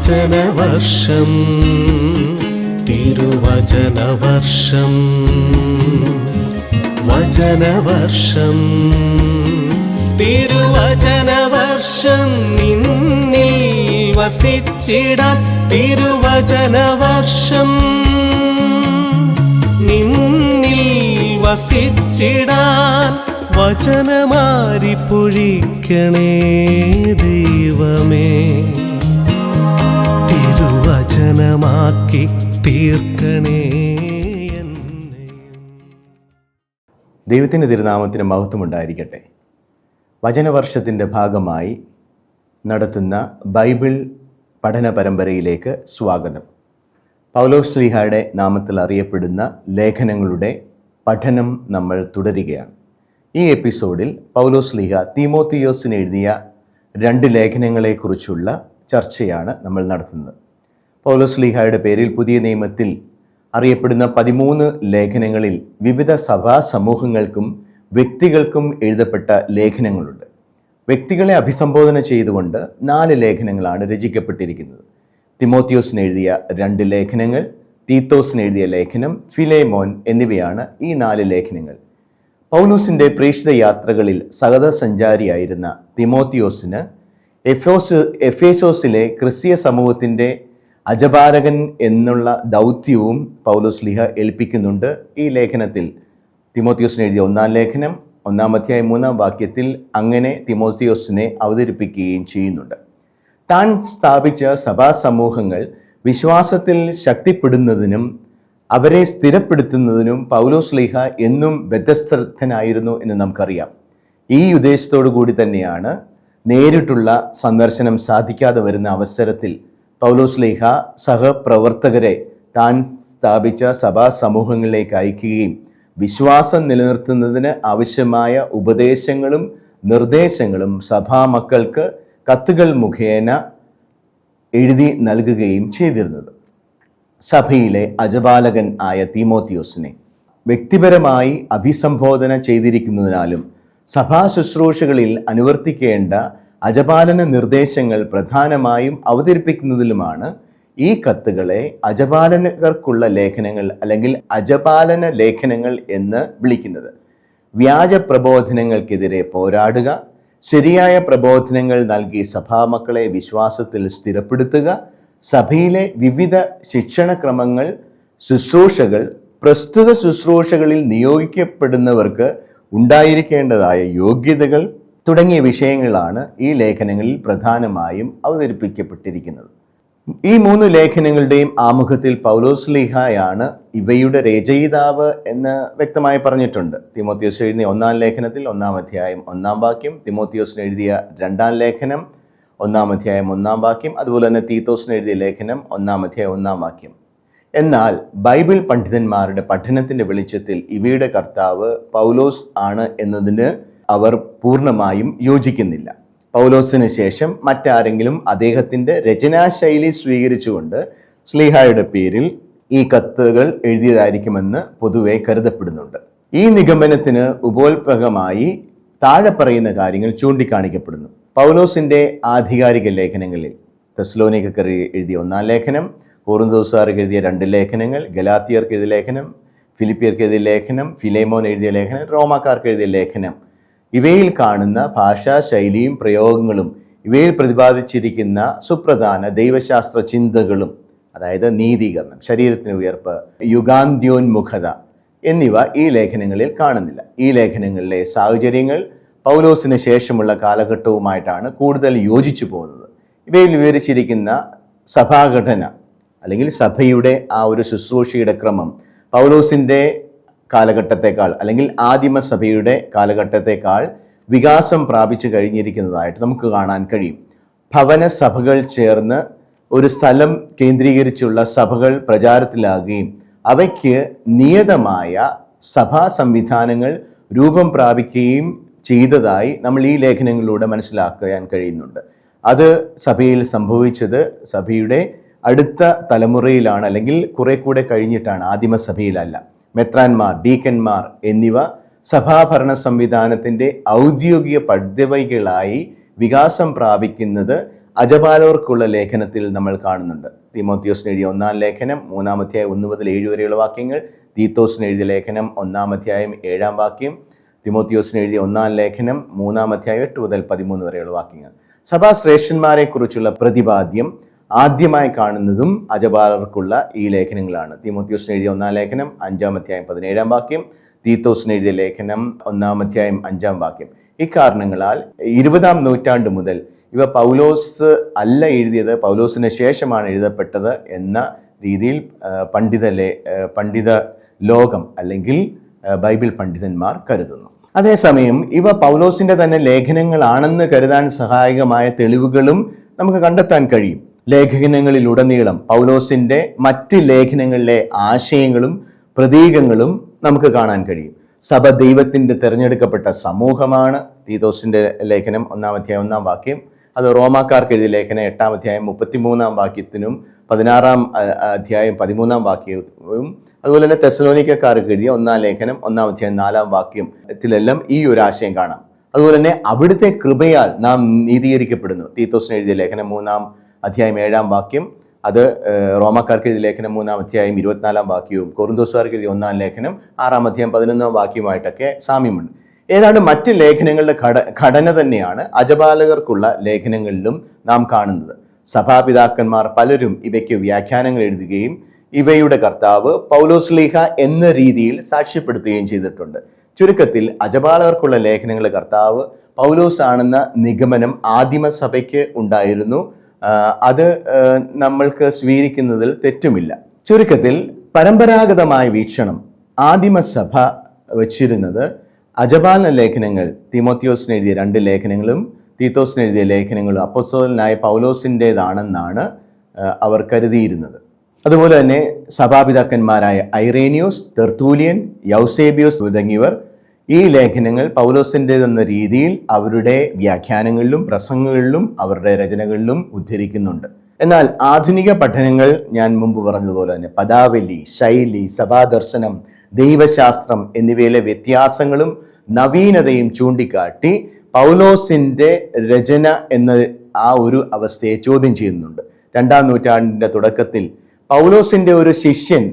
വചനവർഷം തിരുവചനവർഷം വചനവർഷം തിരുവചനവർഷം നിന്നിൽ വസിച്ചിടാൻ തിരുവചനവർഷം നിന്നിൽ വസിച്ചിടാൻ വചനമാരി പൊഴിക്കണേ ദൈവമേ, തിരുവചനമാക്കി തീർക്കണേ എന്നെ. ദൈവത്തിൻ്റെ തിരുനാമത്തിന് മഹത്വമുണ്ടായിരിക്കട്ടെ. വചനവർഷത്തിൻ്റെ ഭാഗമായി നടത്തുന്ന ബൈബിൾ പഠന പരമ്പരയിലേക്ക് സ്വാഗതം. പൗലോസ് ശ്ലീഹായുടെ നാമത്തിൽ അറിയപ്പെടുന്ന ലേഖനങ്ങളുടെ പഠനം നമ്മൾ തുടരുകയാണ്. ഈ എപ്പിസോഡിൽ പൗലോസ് ശ്ലീഹ തീമോത്തിയോസിന് എഴുതിയ 2 ലേഖനങ്ങളെക്കുറിച്ചുള്ള ചർച്ചയാണ് നമ്മൾ നടത്തുന്നത്. പൗലോസ് ശ്ലീഹായുടെ പേരിൽ പുതിയ നിയമത്തിൽ അറിയപ്പെടുന്ന 13 ലേഖനങ്ങളിൽ വിവിധ സഭാ സമൂഹങ്ങൾക്കും വ്യക്തികൾക്കും എഴുതപ്പെട്ട ലേഖനങ്ങളുണ്ട്. വ്യക്തികളെ അഭിസംബോധന ചെയ്തുകൊണ്ട് 4 ലേഖനങ്ങളാണ് രചിക്കപ്പെട്ടിരിക്കുന്നത്. തിമോത്തിയോസിന് എഴുതിയ 2 ലേഖനങ്ങൾ, തീത്തോസിന് എഴുതിയ ലേഖനം, ഫിലേമോൻ എന്നിവയാണ് ഈ 4 ലേഖനങ്ങൾ. പൗലോസിൻ്റെ പ്രേക്ഷിത യാത്രകളിൽ സഹസഞ്ചാരിയായിരുന്ന തിമോത്തിയോസിന് എഫേസോസിലെ ക്രിസ്തീയ സമൂഹത്തിൻ്റെ അജപാലകൻ എന്നുള്ള ദൗത്യവും പൗലോസ് ശ്ലീഹ ഏൽപ്പിക്കുന്നുണ്ട്. ഈ ലേഖനത്തിൽ തിമോത്തിയോസിന് എഴുതിയ 1-ാം ലേഖനം 1-ാം അധ്യായം 3-ാം വാക്യത്തിൽ അങ്ങനെ തിമോത്തിയോസിനെ അവതരിപ്പിക്കുകയും ചെയ്യുന്നുണ്ട്. താൻ സ്ഥാപിച്ച സഭാ സമൂഹങ്ങൾ വിശ്വാസത്തിൽ ശക്തിപ്പെടുന്നതിനും അവരെ സ്ഥിരപ്പെടുത്തുന്നതിനും പൗലോസ് ശ്ലീഹ എന്നും വ്യത്യസ്തനായിരുന്നു എന്ന് നമുക്കറിയാം. ഈ ഉദ്ദേശത്തോടു കൂടി തന്നെയാണ് നേരിട്ടുള്ള സന്ദർശനം സാധിക്കാതെ വരുന്ന അവസരത്തിൽ പൗലോസ് ശ്ലീഹ സഹപ്രവർത്തകരെ താൻ സ്ഥാപിച്ച സഭാ സമൂഹങ്ങളിലേക്ക് അയക്കുകയും വിശ്വാസം നിലനിർത്തുന്നതിന് ആവശ്യമായ ഉപദേശങ്ങളും നിർദ്ദേശങ്ങളും സഭാമക്കൾക്ക് കത്തുകൾ മുഖേന എഴുതി നൽകുകയും ചെയ്തിരുന്നത്. സഭയിലെ അജപാലകൻ ആയ തീമോത്തിയോസിനെ വ്യക്തിപരമായി അഭിസംബോധന ചെയ്തിരിക്കുന്നതിനാലും സഭാ ശുശ്രൂഷകളിൽ അനുവർത്തിക്കേണ്ട അജപാലന നിർദ്ദേശങ്ങൾ പ്രധാനമായും അവതരിപ്പിക്കുന്നതിലുമാണ് ഈ കത്തുകളെ അജപാലകർക്കുള്ള ലേഖനങ്ങൾ അല്ലെങ്കിൽ അജപാലന ലേഖനങ്ങൾ എന്ന് വിളിക്കുന്നത്. വ്യാജ പ്രബോധനങ്ങൾക്കെതിരെ പോരാടുക, ശരിയായ പ്രബോധനങ്ങൾ നൽകി സഭാമക്കളെ വിശ്വാസത്തിൽ സ്ഥിരപ്പെടുത്തുക, സഭയിലെ വിവിധ ശിക്ഷണക്രമങ്ങൾ, ശുശ്രൂഷകൾ, പ്രസ്തുത ശുശ്രൂഷകളിൽ നിയോഗിക്കപ്പെടുന്നവർക്ക് ഉണ്ടായിരിക്കേണ്ടതായ യോഗ്യതകൾ തുടങ്ങിയ വിഷയങ്ങളാണ് ഈ ലേഖനങ്ങളിൽ പ്രധാനമായും അവതരിപ്പിക്കപ്പെട്ടിരിക്കുന്നത്. ഈ 3 ലേഖനങ്ങളുടെയും ആമുഖത്തിൽ പൗലോസ് ശ്ലീഹായാണ് ഇവയുടെ രചയിതാവ് എന്ന് വ്യക്തമായി പറഞ്ഞിട്ടുണ്ട്. തിമോത്തിയോസ് എഴുതിയ 1-ാം ലേഖനത്തിൽ 1-ാം അധ്യായം 1-ാം വാക്യം, തിമോത്തിയോസിന് എഴുതിയ 2-ാം ലേഖനം 1-ാം അധ്യായം 1-ാം വാക്യം, അതുപോലെ തന്നെ തീത്തോസിന് എഴുതിയ ലേഖനം 1-ാം അധ്യായം 1-ാം വാക്യം. എന്നാൽ ബൈബിൾ പണ്ഡിതന്മാരുടെ പഠനത്തിൻ്റെ വെളിച്ചത്തിൽ ഇവയുടെ കർത്താവ് പൗലോസ് ആണ് എന്നതിന് അവർ പൂർണ്ണമായും യോജിക്കുന്നില്ല. പൗലോസിന് ശേഷം മറ്റാരെങ്കിലും അദ്ദേഹത്തിൻ്റെ രചനാശൈലി സ്വീകരിച്ചുകൊണ്ട് ശ്ലീഹായുടെ പേരിൽ ഈ കത്തുകൾ എഴുതിയതായിരിക്കുമെന്ന് പൊതുവെ കരുതപ്പെടുന്നുണ്ട്. ഈ നിഗമനത്തിന് ഉപോത്ഭകമായി താഴെ പറയുന്ന കാര്യങ്ങൾ ചൂണ്ടിക്കാണിക്കപ്പെടുന്നു. പൗലോസിൻ്റെ ആധികാരിക ലേഖനങ്ങളിൽ തെസ്സലോനിക്കർക്ക് എഴുതിയ 1-ാം ലേഖനം, കൊറിന്തോസുകാർക്ക് എഴുതിയ 2 ലേഖനങ്ങൾ, ഗലാത്യർക്ക് എഴുതിയ ലേഖനം, ഫിലിപ്പിയർക്ക് എഴുതിയ ലേഖനം, ഫിലേമോൻ എഴുതിയ ലേഖനം, റോമാക്കാർക്ക് എഴുതിയ ലേഖനം, ഇവയിൽ കാണുന്ന ഭാഷാ ശൈലിയും പ്രയോഗങ്ങളും ഇവയിൽ പ്രതിപാദിച്ചിരിക്കുന്ന സുപ്രധാന ദൈവശാസ്ത്ര ചിന്തകളും, അതായത് നീതീകരണം, ശരീരത്തിന് ഉയർപ്പ്, യുഗാന്ത്യോന്മുഖത എന്നിവ ഈ ലേഖനങ്ങളിൽ കാണുന്നില്ല. ഈ ലേഖനങ്ങളിലെ സാഹചര്യങ്ങൾ പൗലോസിന് ശേഷമുള്ള കാലഘട്ടവുമായിട്ടാണ് കൂടുതൽ യോജിച്ചു പോകുന്നത്. ഇവയിൽ വിവരിച്ചിരിക്കുന്ന സഭാഘടന അല്ലെങ്കിൽ സഭയുടെ ആ ഒരു ശുശ്രൂഷയുടെ ക്രമം പൗലോസിൻ്റെ കാലഘട്ടത്തെക്കാൾ അല്ലെങ്കിൽ ആദിമസഭയുടെ കാലഘട്ടത്തെക്കാൾ വികാസം പ്രാപിച്ചു കഴിഞ്ഞിരിക്കുന്നതായിട്ട് നമുക്ക് കാണാൻ കഴിയും. ഭവന സഭകൾ ചേർന്ന് ഒരു സ്ഥലം കേന്ദ്രീകരിച്ചുള്ള സഭകൾ പ്രചാരത്തിലാകുകയും അവയ്ക്ക് നിയതമായ സഭാ സംവിധാനങ്ങൾ രൂപം പ്രാപിക്കുകയും ചെയ്തതായി നമ്മൾ ഈ ലേഖനങ്ങളിലൂടെ മനസ്സിലാക്കാൻ കഴിയുന്നുണ്ട്. അത് സഭയിൽ സംഭവിച്ചത് സഭയുടെ അടുത്ത തലമുറയിലാണ്, അല്ലെങ്കിൽ കുറെ കൂടെ കഴിഞ്ഞിട്ടാണ്, ആദിമസഭയിലല്ല. മെത്രാന്മാർ, ഡീക്കന്മാർ എന്നിവ സഭാഭരണ സംവിധാനത്തിൻ്റെ ഔദ്യോഗിക പദവികളായി വികാസം പ്രാപിക്കുന്നത് അജപാലകർക്കുള്ള ലേഖനത്തിൽ നമ്മൾ കാണുന്നുണ്ട്. തീമോത്തിയോസിന് എഴുതിയ 1-ാം ലേഖനം 3-ാം അധ്യായം 1 മുതൽ 7 വരെയുള്ള വാക്യങ്ങൾ, തീത്തോസിന് എഴുതിയ ലേഖനം 1-ാം അധ്യായം 7-ാം വാക്യം, തീമോത്തിയോസിന് എഴുതിയ 1-ാം ലേഖനം 3-ാം അധ്യായം 8 മുതൽ 13 വരെയുള്ള വാക്യങ്ങൾ. സഭാശ്രേഷ്ഠന്മാരെ കുറിച്ചുള്ള പ്രതിപാദ്യം ആദ്യമായി കാണുന്നതും അജപാലകർക്കുള്ള ഈ ലേഖനങ്ങളാണ്. തീമോത്തിയോസിന് എഴുതിയ 1-ാം ലേഖനം 5-ാം അധ്യായം 17-ാം വാക്യം, തീത്തോസിന് എഴുതിയ ലേഖനം 1-ാം അധ്യായം 5-ാം വാക്യം. ഇക്കാരണങ്ങളാൽ 20-ാം നൂറ്റാണ്ട് മുതൽ ഇവ പൗലോസ് അല്ല എഴുതിയത്, പൗലോസിന് ശേഷമാണ് എഴുതപ്പെട്ടത് എന്ന രീതിയിൽ പണ്ഡിത ലോകം അല്ലെങ്കിൽ ബൈബിൾ പണ്ഡിതന്മാർ കരുതുന്നു. അതേസമയം ഇവ പൗലോസിന്റെ തന്നെ ലേഖനങ്ങളാണെന്ന് കരുതാൻ സഹായകമായ തെളിവുകളും നമുക്ക് കണ്ടെത്താൻ കഴിയും. ലേഖനങ്ങളിലുടനീളം പൗലോസിന്റെ മറ്റ് ലേഖനങ്ങളിലെ ആശയങ്ങളും പ്രതീകങ്ങളും നമുക്ക് കാണാൻ കഴിയും. സഭ ദൈവത്തിന്റെ തിരഞ്ഞെടുക്കപ്പെട്ട സമൂഹമാണ്. തീത്തോസിന്റെ ലേഖനം 1-ാം അധ്യായം 1-ാം വാക്യം, അത് റോമാക്കാർക്ക് എഴുതിയ ലേഖനം 8-ാം അധ്യായം 33-ാം വാക്യത്തിനും 16-ാം അധ്യായം 13-ാം വാക്യവും, അതുപോലെ തന്നെ തെസ്സലോനിക്കക്കാർക്ക് എഴുതിയ 1-ാം ലേഖനം 1-ാം അധ്യായം 4-ാം വാക്യത്തിലെല്ലാം ഈ ഒരു ആശയം കാണാം. അതുപോലെ തന്നെ അവിടുത്തെ കൃപയാൽ നാം നീതീകരിക്കപ്പെടുന്നു. തീത്തോസിന് എഴുതിയ ലേഖനം 3-ാം അധ്യായം 7-ാം വാക്യം, അത് റോമാക്കാർക്ക് എഴുതിയ ലേഖനം 3-ാം അധ്യായം 24-ാം വാക്യവും, കൊറിന്തോസുകാർക്ക് എഴുതിയ 1-ാം ലേഖനം 6-ാം അധ്യായം 11-ാം വാക്യവുമായിട്ടൊക്കെ സാമ്യമുണ്ട്. ഏതാണ്ട് മറ്റ് ലേഖനങ്ങളുടെ ഘടന തന്നെയാണ് അജപാലകർക്കുള്ള ലേഖനങ്ങളിലും നാം കാണുന്നത്. സഭാപിതാക്കന്മാർ പലരും ഇവയ്ക്ക് വ്യാഖ്യാനങ്ങൾ എഴുതുകയും ഇവയുടെ കർത്താവ് പൗലോസ്ലീഹ എന്ന രീതിയിൽ സാക്ഷ്യപ്പെടുത്തുകയും ചെയ്തിട്ടുണ്ട്. ചുരുക്കത്തിൽ അജപാലകർക്കുള്ള ലേഖനങ്ങളുടെ കർത്താവ് പൗലോസ് ആണെന്ന നിഗമനം ആദിമസഭയ്ക്ക് ഉണ്ടായിരുന്നു. അത് നമ്മൾക്ക് സ്വീകരിക്കുന്നതിൽ തെറ്റുമില്ല. ചുരുക്കത്തിൽ പരമ്പരാഗതമായ വീക്ഷണം ആദിമസഭ വച്ചിരുന്നത് അജപാലന ലേഖനങ്ങൾ, തീമോത്തിയോസിന് എഴുതിയ 2 ലേഖനങ്ങളും തീത്തോസിന് എഴുതിയ ലേഖനങ്ങളും അപ്പോസ്തലനായ പൗലോസിൻ്റെതാണെന്നാണ് അവർ കരുതിയിരുന്നത്. അതുപോലെ തന്നെ സഭാപിതാക്കന്മാരായ ഐറേനിയോസ്, തെർത്തൂലിയൻ, യൗസേബിയോസ് തുടങ്ങിയവർ ഈ ലേഖനങ്ങൾ പൗലോസിൻ്റെതെന്ന രീതിയിൽ അവരുടെ വ്യാഖ്യാനങ്ങളിലും പ്രസംഗങ്ങളിലും അവരുടെ രചനകളിലും ഉദ്ധരിക്കുന്നുണ്ട്. എന്നാൽ ആധുനിക പഠനങ്ങൾ ഞാൻ മുമ്പ് പറഞ്ഞതുപോലെ തന്നെ പദാവലി, ശൈലി, സഭാദർശനം, ദൈവശാസ്ത്രം എന്നിവയിലെ വ്യത്യാസങ്ങളും നവീനതയും ചൂണ്ടിക്കാട്ടി പൗലോസിന്റെ രചന എന്ന ആ ഒരു അവസ്ഥയെ ചോദ്യം ചെയ്യുന്നുണ്ട്. 2-ാം നൂറ്റാണ്ടിന്റെ തുടക്കത്തിൽ പൗലോസിന്റെ ഒരു ശിഷ്യൻ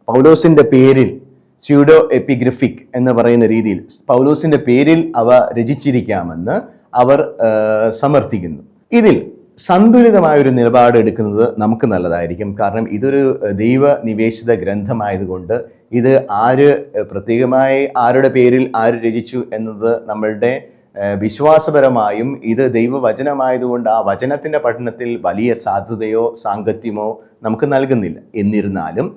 പൗലോസിന്റെ പേരിൽ സ്യൂഡോ എപ്പിഗ്രഫിക് എന്ന് പറയുന്ന രീതിയിൽ പൗലോസിന്റെ പേരിൽ അവ രചിച്ചിരിക്കാമെന്ന് അവർ സമർത്ഥിക്കുന്നു. ഇതിൽ സന്തുലിതമായൊരു നിലപാട് എടുക്കുന്നത് നമുക്ക് നല്ലതായിരിക്കും. കാരണം ഇതൊരു ദൈവനിവേശിത ഗ്രന്ഥമായതുകൊണ്ട് ഇത് പ്രത്യേകമായി ആരുടെ പേരിൽ ആര് രചിച്ചു എന്നത് നമ്മളുടെ വിശ്വാസപരമായും ഇത് ദൈവവചനമായതുകൊണ്ട് ആ വചനത്തിൻ്റെ പഠനത്തിൽ വലിയ സാധുതയോ സാങ്കത്യമോ നമുക്ക് നൽകുന്നില്ല. എന്നിരുന്നാലും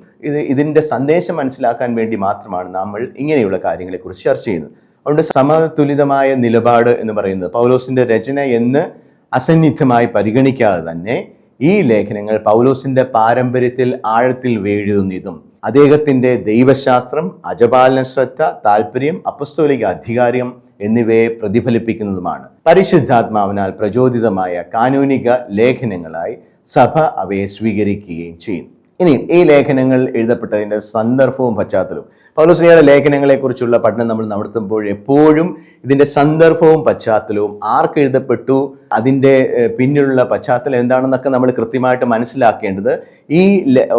ഇതിൻ്റെ സന്ദേശം മനസ്സിലാക്കാൻ വേണ്ടി മാത്രമാണ് നമ്മൾ ഇങ്ങനെയുള്ള കാര്യങ്ങളെക്കുറിച്ച് ചർച്ച ചെയ്യുന്നത്. അതുകൊണ്ട് സമതുലിതമായ നിലപാട് എന്ന് പറയുന്നത് പൗലോസിൻ്റെ രചന എന്ന് അസന്നിഗ്ധമായി പരിഗണിക്കാതെ തന്നെ ഈ ലേഖനങ്ങൾ പൗലോസിൻ്റെ പാരമ്പര്യത്തിൽ ആഴത്തിൽ വേഴുന്നതും അദ്ദേഹത്തിൻ്റെ ദൈവശാസ്ത്രം, അജപാലന ശ്രദ്ധ, താല്പര്യം, അപ്പസ്തോലിക അധികാരം എന്നിവയെ പ്രതിഫലിപ്പിക്കുന്നതുമാണ്. പരിശുദ്ധാത്മാവിനാൽ പ്രചോദിതമായ കാനൂനിക ലേഖനങ്ങളായി സഭ അവയെ സ്വീകരിക്കുകയും ചെയ്യുന്നു. ഇനി ഈ ലേഖനങ്ങൾ എഴുതപ്പെട്ടതിൻ്റെ സന്ദർഭവും പശ്ചാത്തലവും, പൗലോസ്ലീഹയുടെ ലേഖനങ്ങളെക്കുറിച്ചുള്ള പഠനം നമ്മൾ നടത്തുമ്പോൾ എപ്പോഴും ഇതിൻ്റെ സന്ദർഭവും പശ്ചാത്തലവും, ആർക്ക് എഴുതപ്പെട്ടു, അതിൻ്റെ പിന്നിലുള്ള പശ്ചാത്തലം എന്താണെന്നൊക്കെ നമ്മൾ കൃത്യമായിട്ട് മനസ്സിലാക്കേണ്ടത് ഈ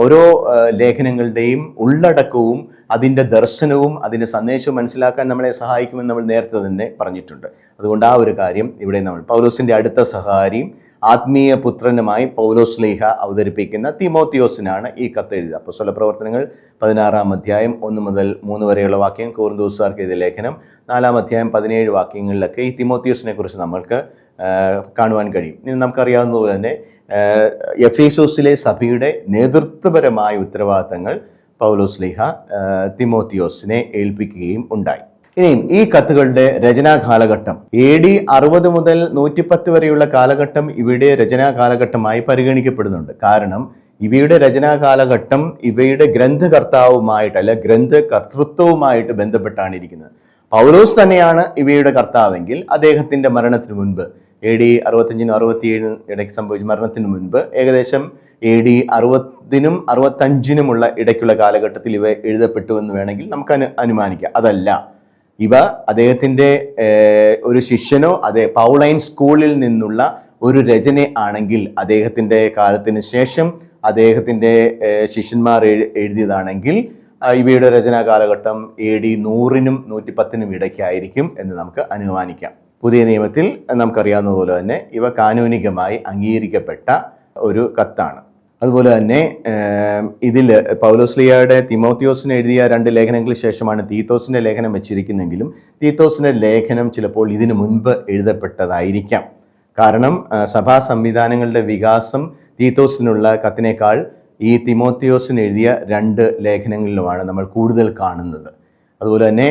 ഓരോ ലേഖനങ്ങളുടെയും ഉള്ളടക്കവും അതിൻ്റെ ദർശനവും അതിൻ്റെ സന്ദേശവും മനസ്സിലാക്കാൻ നമ്മളെ സഹായിക്കുമെന്ന് നമ്മൾ നേരത്തെ തന്നെ പറഞ്ഞിട്ടുണ്ട്. അതുകൊണ്ട് ആ ഒരു കാര്യം ഇവിടെ നമ്മൾ പൗലോസിൻ്റെ അടുത്ത സഹാരിയും ആത്മീയ പുത്രനുമായി പൗലോസ്ലീഹ അവതരിപ്പിക്കുന്ന തീമോത്തിയോസിനാണ് ഈ കത്ത് എഴുതുക. അപ്പോസ്തല പ്രവർത്തനങ്ങൾ 16-ാം അധ്യായം 1 മുതൽ 3 വരെയുള്ള വാക്യം, കൊറിന്തോസുകാർക്ക് എഴുതിയ ലേഖനം 4-ാം അധ്യായം 17 വാക്യങ്ങളിലൊക്കെ ഈ തീമോത്തിയോസിനെ കുറിച്ച് നമ്മൾക്ക് കാണുവാൻ കഴിയും. ഇനി നമുക്കറിയാവുന്നതുപോലെ തന്നെ എഫേസോസിലെ സഭയുടെ നേതൃത്വപരമായ ഉത്തരവാദിത്തങ്ങൾ പൗലോസ്ലീഹ തീമോത്തിയോസിനെ ഏൽപ്പിക്കുകയും ഉണ്ടായി. ഇനിയും ഈ കത്തുകളുടെ രചനാ കാലഘട്ടം AD 60 മുതൽ 110 വരെയുള്ള കാലഘട്ടം ഇവയുടെ രചനാ കാലഘട്ടമായി പരിഗണിക്കപ്പെടുന്നുണ്ട്. കാരണം ഇവയുടെ രചനാ കാലഘട്ടം ഇവയുടെ ഗ്രന്ഥകർത്താവുമായിട്ട് അല്ല ഗ്രന്ഥകർത്തൃത്വവുമായിട്ട് ബന്ധപ്പെട്ടാണ് ഇരിക്കുന്നത്. പൗലോസ് തന്നെയാണ് ഇവയുടെ കർത്താവെങ്കിൽ അദ്ദേഹത്തിൻ്റെ മരണത്തിന് മുൻപ് AD 65 67 ഇടയ്ക്ക് സംഭവിച്ച മരണത്തിന് മുൻപ് ഏകദേശം AD 60 65 ഇടയ്ക്കുള്ള കാലഘട്ടത്തിൽ ഇവ എഴുതപ്പെട്ടു എന്ന് വേണമെങ്കിൽ നമുക്ക് അനുമാനിക്കാം. അതല്ല, ഇവ അദ്ദേഹത്തിൻ്റെ ഒരു ശിഷ്യനോ പൗളൈൻ സ്കൂളിൽ നിന്നുള്ള ഒരു രചന ആണെങ്കിൽ അദ്ദേഹത്തിൻ്റെ കാലത്തിന് ശേഷം അദ്ദേഹത്തിൻ്റെ ശിഷ്യന്മാർ എഴുതിയതാണെങ്കിൽ ഇവയുടെ രചനാ കാലഘട്ടം AD 100-നും 110-നും ഇടയ്ക്കായിരിക്കും എന്ന് നമുക്ക് അനുമാനിക്കാം. പുതിയ നിയമത്തിൽ നമുക്കറിയാവുന്നതുപോലെ തന്നെ ഇവ കാനൂനികമായി അംഗീകരിക്കപ്പെട്ട ഒരു കത്താണ്. അതുപോലെ തന്നെ ഇതിൽ പൗലോസ്ലീഹയുടെ തിമോത്തിയോസിന് എഴുതിയ 2 ലേഖനങ്ങൾക്ക് ശേഷമാണ് തീത്തോസിൻ്റെ ലേഖനം വെച്ചിരിക്കുന്നെങ്കിലും തീത്തോസിൻ്റെ ലേഖനം ചിലപ്പോൾ ഇതിനു മുൻപ് എഴുതപ്പെട്ടതായിരിക്കാം. കാരണം സഭാ സംവിധാനങ്ങളുടെ വികാസം തീത്തോസിനുള്ള കത്തിനേക്കാൾ ഈ തിമോത്തിയോസിന് എഴുതിയ 2 ലേഖനങ്ങളിലുമാണ് നമ്മൾ കൂടുതൽ കാണുന്നത്. അതുപോലെ തന്നെ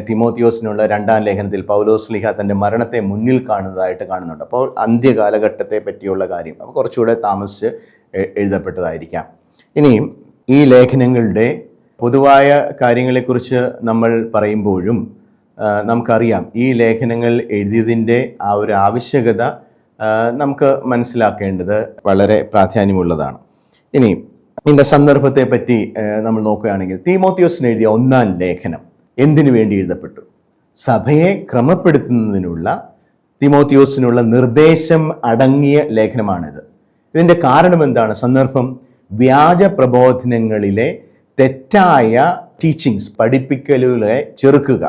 തിമോത്തിയോസിനുള്ള 2-ാം ലേഖനത്തിൽ പൗലോസ്ലീഹ തൻ്റെ മരണത്തെ മുന്നിൽ കാണുന്നതായിട്ട് കാണുന്നുണ്ട്. അപ്പോൾ അന്ത്യകാലഘട്ടത്തെ പറ്റിയുള്ള കാര്യം അപ്പോൾ കുറച്ചുകൂടെ താമസിച്ച് എഴുതപ്പെട്ടതായിരിക്കാം. ഇനിയും ഈ ലേഖനങ്ങളുടെ പൊതുവായ കാര്യങ്ങളെക്കുറിച്ച് നമ്മൾ പറയുമ്പോഴും നമുക്കറിയാം ഈ ലേഖനങ്ങൾ എഴുതിയതിൻ്റെ ആ ഒരു ആവശ്യകത നമുക്ക് മനസ്സിലാക്കേണ്ടത് വളരെ പ്രാധാന്യമുള്ളതാണ്. ഇനി ഇതിൻ്റെ സന്ദർഭത്തെ പറ്റി നമ്മൾ നോക്കുകയാണെങ്കിൽ തീമോത്തിയോസിന് എഴുതിയ 1-ാം ലേഖനം എന്തിനു വേണ്ടി എഴുതപ്പെട്ടു? സഭയെ ക്രമപ്പെടുത്തുന്നതിനുള്ള തീമോത്തിയോസിനുള്ള നിർദ്ദേശം അടങ്ങിയ ലേഖനമാണിത്. ഇതിൻ്റെ കാരണം എന്താണ്? സന്ദർഭം വ്യാജ പ്രബോധനങ്ങളിലെ തെറ്റായ ടീച്ചിങ്സ്, പഠിപ്പിക്കലുകളെ ചെറുക്കുക.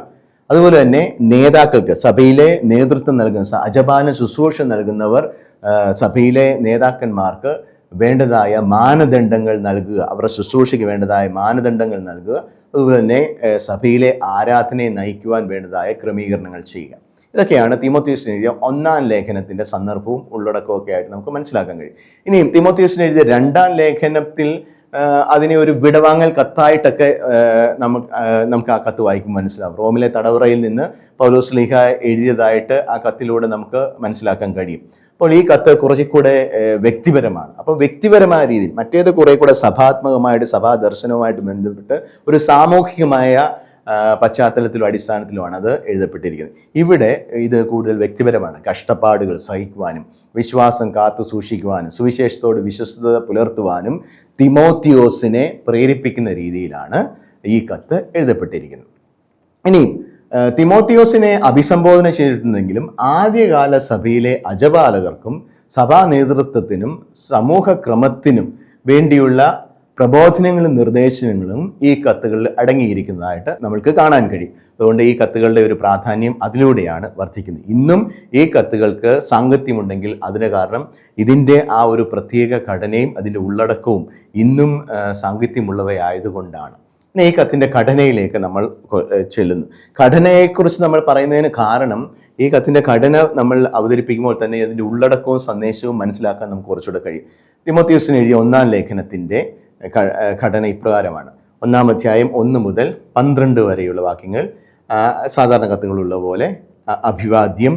അതുപോലെ തന്നെ നേതാക്കൾക്ക്, സഭയിലെ നേതൃത്വം നൽകുന്ന അജപാന ശുശ്രൂഷ നൽകുന്നവർ സഭയിലെ നേതാക്കന്മാർക്ക് വേണ്ടതായ മാനദണ്ഡങ്ങൾ നൽകുക, അവരുടെ ശുശ്രൂഷയ്ക്ക് വേണ്ടതായ മാനദണ്ഡങ്ങൾ നൽകുക. അതുപോലെ തന്നെ സഭയിലെ ആരാധനയെ നയിക്കുവാൻ വേണ്ടതായ ക്രമീകരണങ്ങൾ ചെയ്യുക. ഇതൊക്കെയാണ് തീമോത്തിയോസിന് എഴുതിയ 1-ാം ലേഖനത്തിൻ്റെ സന്ദർഭവും ഉള്ളടക്കവും ഒക്കെ ആയിട്ട് നമുക്ക് മനസ്സിലാക്കാൻ കഴിയും. ഇനിയും തീമോത്തിയോസിന് എഴുതിയ 2-ാം ലേഖനത്തിൽ അതിനെ ഒരു വിടവാങ്ങൽ കത്തായിട്ടൊക്കെ നമുക്ക് ആ കത്ത് വായിക്കുമ്പോൾ മനസ്സിലാവും. റോമിലെ തടവറയിൽ നിന്ന് പൗലോസ്ലീഹ എഴുതിയതായിട്ട് ആ കത്തിലൂടെ നമുക്ക് മനസ്സിലാക്കാൻ കഴിയും. അപ്പോൾ ഈ കത്ത് കുറച്ചുകൂടെ വ്യക്തിപരമാണ്. അപ്പോൾ വ്യക്തിപരമായ രീതിയിൽ, മറ്റേത് കുറെ കൂടെ സഭാത്മകമായിട്ട് സഭാ ദർശനവുമായിട്ട് ബന്ധപ്പെട്ട് ഒരു സാമൂഹികമായ പശ്ചാത്തലത്തിലും അടിസ്ഥാനത്തിലുമാണ് അത് എഴുതപ്പെട്ടിരിക്കുന്നത്. ഇവിടെ ഇത് കൂടുതൽ വ്യക്തിപരമാണ്. കഷ്ടപ്പാടുകൾ സഹിക്കുവാനും വിശ്വാസം കാത്തു സൂക്ഷിക്കുവാനും സുവിശേഷത്തോട് വിശ്വസ്തത പുലർത്തുവാനും തിമോത്തിയോസിനെ പ്രേരിപ്പിക്കുന്ന രീതിയിലാണ് ഈ കത്ത് എഴുതപ്പെട്ടിരിക്കുന്നത്. ഇനി തിമോത്തിയോസിനെ അഭിസംബോധന ചെയ്തിട്ടുണ്ടെങ്കിലും ആദ്യകാല സഭയിലെ അജപാലകർക്കും സഭാ നേതൃത്വത്തിനും സമൂഹക്രമത്തിനും വേണ്ടിയുള്ള പ്രബോധനങ്ങളും നിർദ്ദേശങ്ങളും ഈ കത്തുകളിൽ അടങ്ങിയിരിക്കുന്നതായിട്ട് നമ്മൾക്ക് കാണാൻ കഴിയും. അതുകൊണ്ട് ഈ കത്തുകളുടെ ഒരു പ്രാധാന്യം അതിലൂടെയാണ് വർദ്ധിക്കുന്നത്. ഇന്നും ഈ കത്തുകൾക്ക് സാങ്കത്യമുണ്ടെങ്കിൽ അതിന് കാരണം ഇതിൻ്റെ ആ ഒരു പ്രത്യേക ഘടനയും അതിൻ്റെ ഉള്ളടക്കവും ഇന്നും സാങ്കത്യമുള്ളവയായതുകൊണ്ടാണ്. പിന്നെ ഈ കത്തിൻ്റെ ഘടനയിലേക്ക് നമ്മൾ ചെല്ലുന്നു. ഘടനയെക്കുറിച്ച് നമ്മൾ പറയുന്നതിന് കാരണം ഈ കത്തിൻ്റെ ഘടന നമ്മൾ അവതരിപ്പിക്കുമ്പോൾ തന്നെ അതിൻ്റെ ഉള്ളടക്കവും സന്ദേശവും മനസ്സിലാക്കാൻ നമുക്ക് കുറച്ചുകൂടെ കഴിയും. തിമോത്തിയോസിന് എഴുതിയ 1-ാം ലേഖനത്തിൻ്റെ ഘടന ഇപ്രകാരമാണ്. 1-ാം അധ്യായം 1 മുതൽ 12 വരെയുള്ള വാക്യങ്ങൾ സാധാരണ കത്തുകളുള്ള പോലെ അഭിവാദ്യം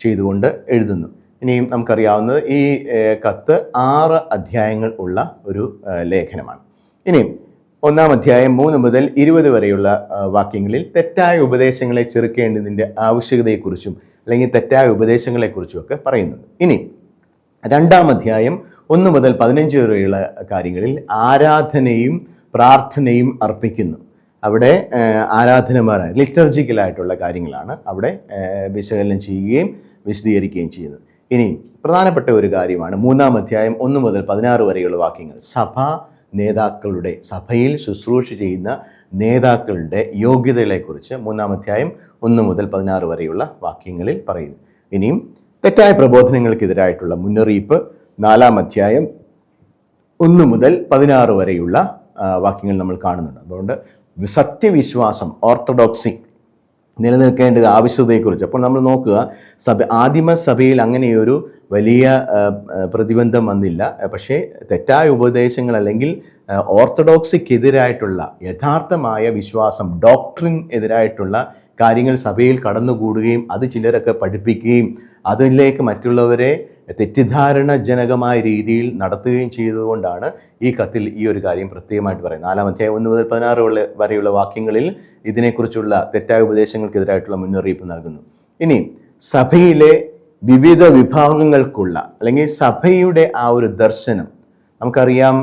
ചെയ്തുകൊണ്ട് എഴുതുന്നു. ഇനിയും നമുക്കറിയാവുന്നത് ഈ കത്ത് 6 അധ്യായങ്ങൾ ഉള്ള ഒരു ലേഖനമാണ്. ഇനിയും 1-ാം അധ്യായം 3 മുതൽ 20 വരെയുള്ള വാക്യങ്ങളിൽ തെറ്റായ ഉപദേശങ്ങളെ ചെറുക്കേണ്ടതിൻ്റെ ആവശ്യകതയെക്കുറിച്ചും അല്ലെങ്കിൽ തെറ്റായ ഉപദേശങ്ങളെക്കുറിച്ചും ഒക്കെ പറയുന്നുണ്ട്. ഇനി 2-ാം അധ്യായം 1 മുതൽ 15 വരെയുള്ള കാര്യങ്ങളിൽ ആരാധനയും പ്രാർത്ഥനയും അർപ്പിക്കുന്നു. അവിടെ ആരാധനമാരായ ലിറ്റർജിക്കലായിട്ടുള്ള കാര്യങ്ങളാണ് അവിടെ വിശകലനം ചെയ്യുകയും വിശദീകരിക്കുകയും ചെയ്യുന്നത്. ഇനി പ്രധാനപ്പെട്ട ഒരു കാര്യമാണ് 3-ാം അധ്യായം 1 മുതൽ 16 വരെയുള്ള വാക്യങ്ങൾ. സഭാ നേതാക്കളുടെ, സഭയിൽ ശുശ്രൂഷ ചെയ്യുന്ന നേതാക്കളുടെ യോഗ്യതകളെക്കുറിച്ച് 3-ാം അധ്യായം 1 മുതൽ 16 വരെയുള്ള വാക്യങ്ങളിൽ പറയുന്നു. ഇനിയും തെറ്റായ പ്രബോധനങ്ങൾക്കെതിരായിട്ടുള്ള മുന്നറിയിപ്പ് 4-ാം അധ്യായം 1 മുതൽ 16 വരെയുള്ള വാക്യങ്ങൾ നമ്മൾ കാണുന്നുണ്ട്. അതുകൊണ്ട് സത്യവിശ്വാസം, ഓർത്തഡോക്സി നിലനിൽക്കേണ്ടത് ആവശ്യകതയെക്കുറിച്ച്. അപ്പോൾ നമ്മൾ നോക്കുക, ആദിമ സഭയിൽ അങ്ങനെയൊരു വലിയ പ്രതിബന്ധം വന്നില്ല. പക്ഷേ തെറ്റായ ഉപദേശങ്ങൾ അല്ലെങ്കിൽ ഓർത്തഡോക്സിക്കെതിരായിട്ടുള്ള യഥാർത്ഥമായ വിശ്വാസം, ഡോക്ട്രിൻ എതിരായിട്ടുള്ള കാര്യങ്ങൾ സഭയിൽ കടന്നുകൂടുകയും അത് ചിലരൊക്കെ പഠിപ്പിക്കുകയും അതിലേക്ക് മറ്റുള്ളവരെ തെറ്റിദ്ധാരണജനകമായ രീതിയിൽ നടത്തുകയും ചെയ്തതുകൊണ്ടാണ് ഈ കത്തിൽ ഈ ഒരു കാര്യം പ്രത്യേകമായിട്ട് പറയുന്നത്. 4-ാം അധ്യായം 1 മുതൽ 16 വരെയുള്ള വാക്യങ്ങളിൽ ഇതിനെക്കുറിച്ചുള്ള തെറ്റായ ഉപദേശങ്ങൾക്കെതിരായിട്ടുള്ള മുന്നറിയിപ്പ് നൽകുന്നു. ഇനി സഭയിലെ വിവിധ വിഭാഗങ്ങൾക്കുള്ള അല്ലെങ്കിൽ സഭയുടെ ആ ഒരു ദർശനം, നമുക്കറിയാം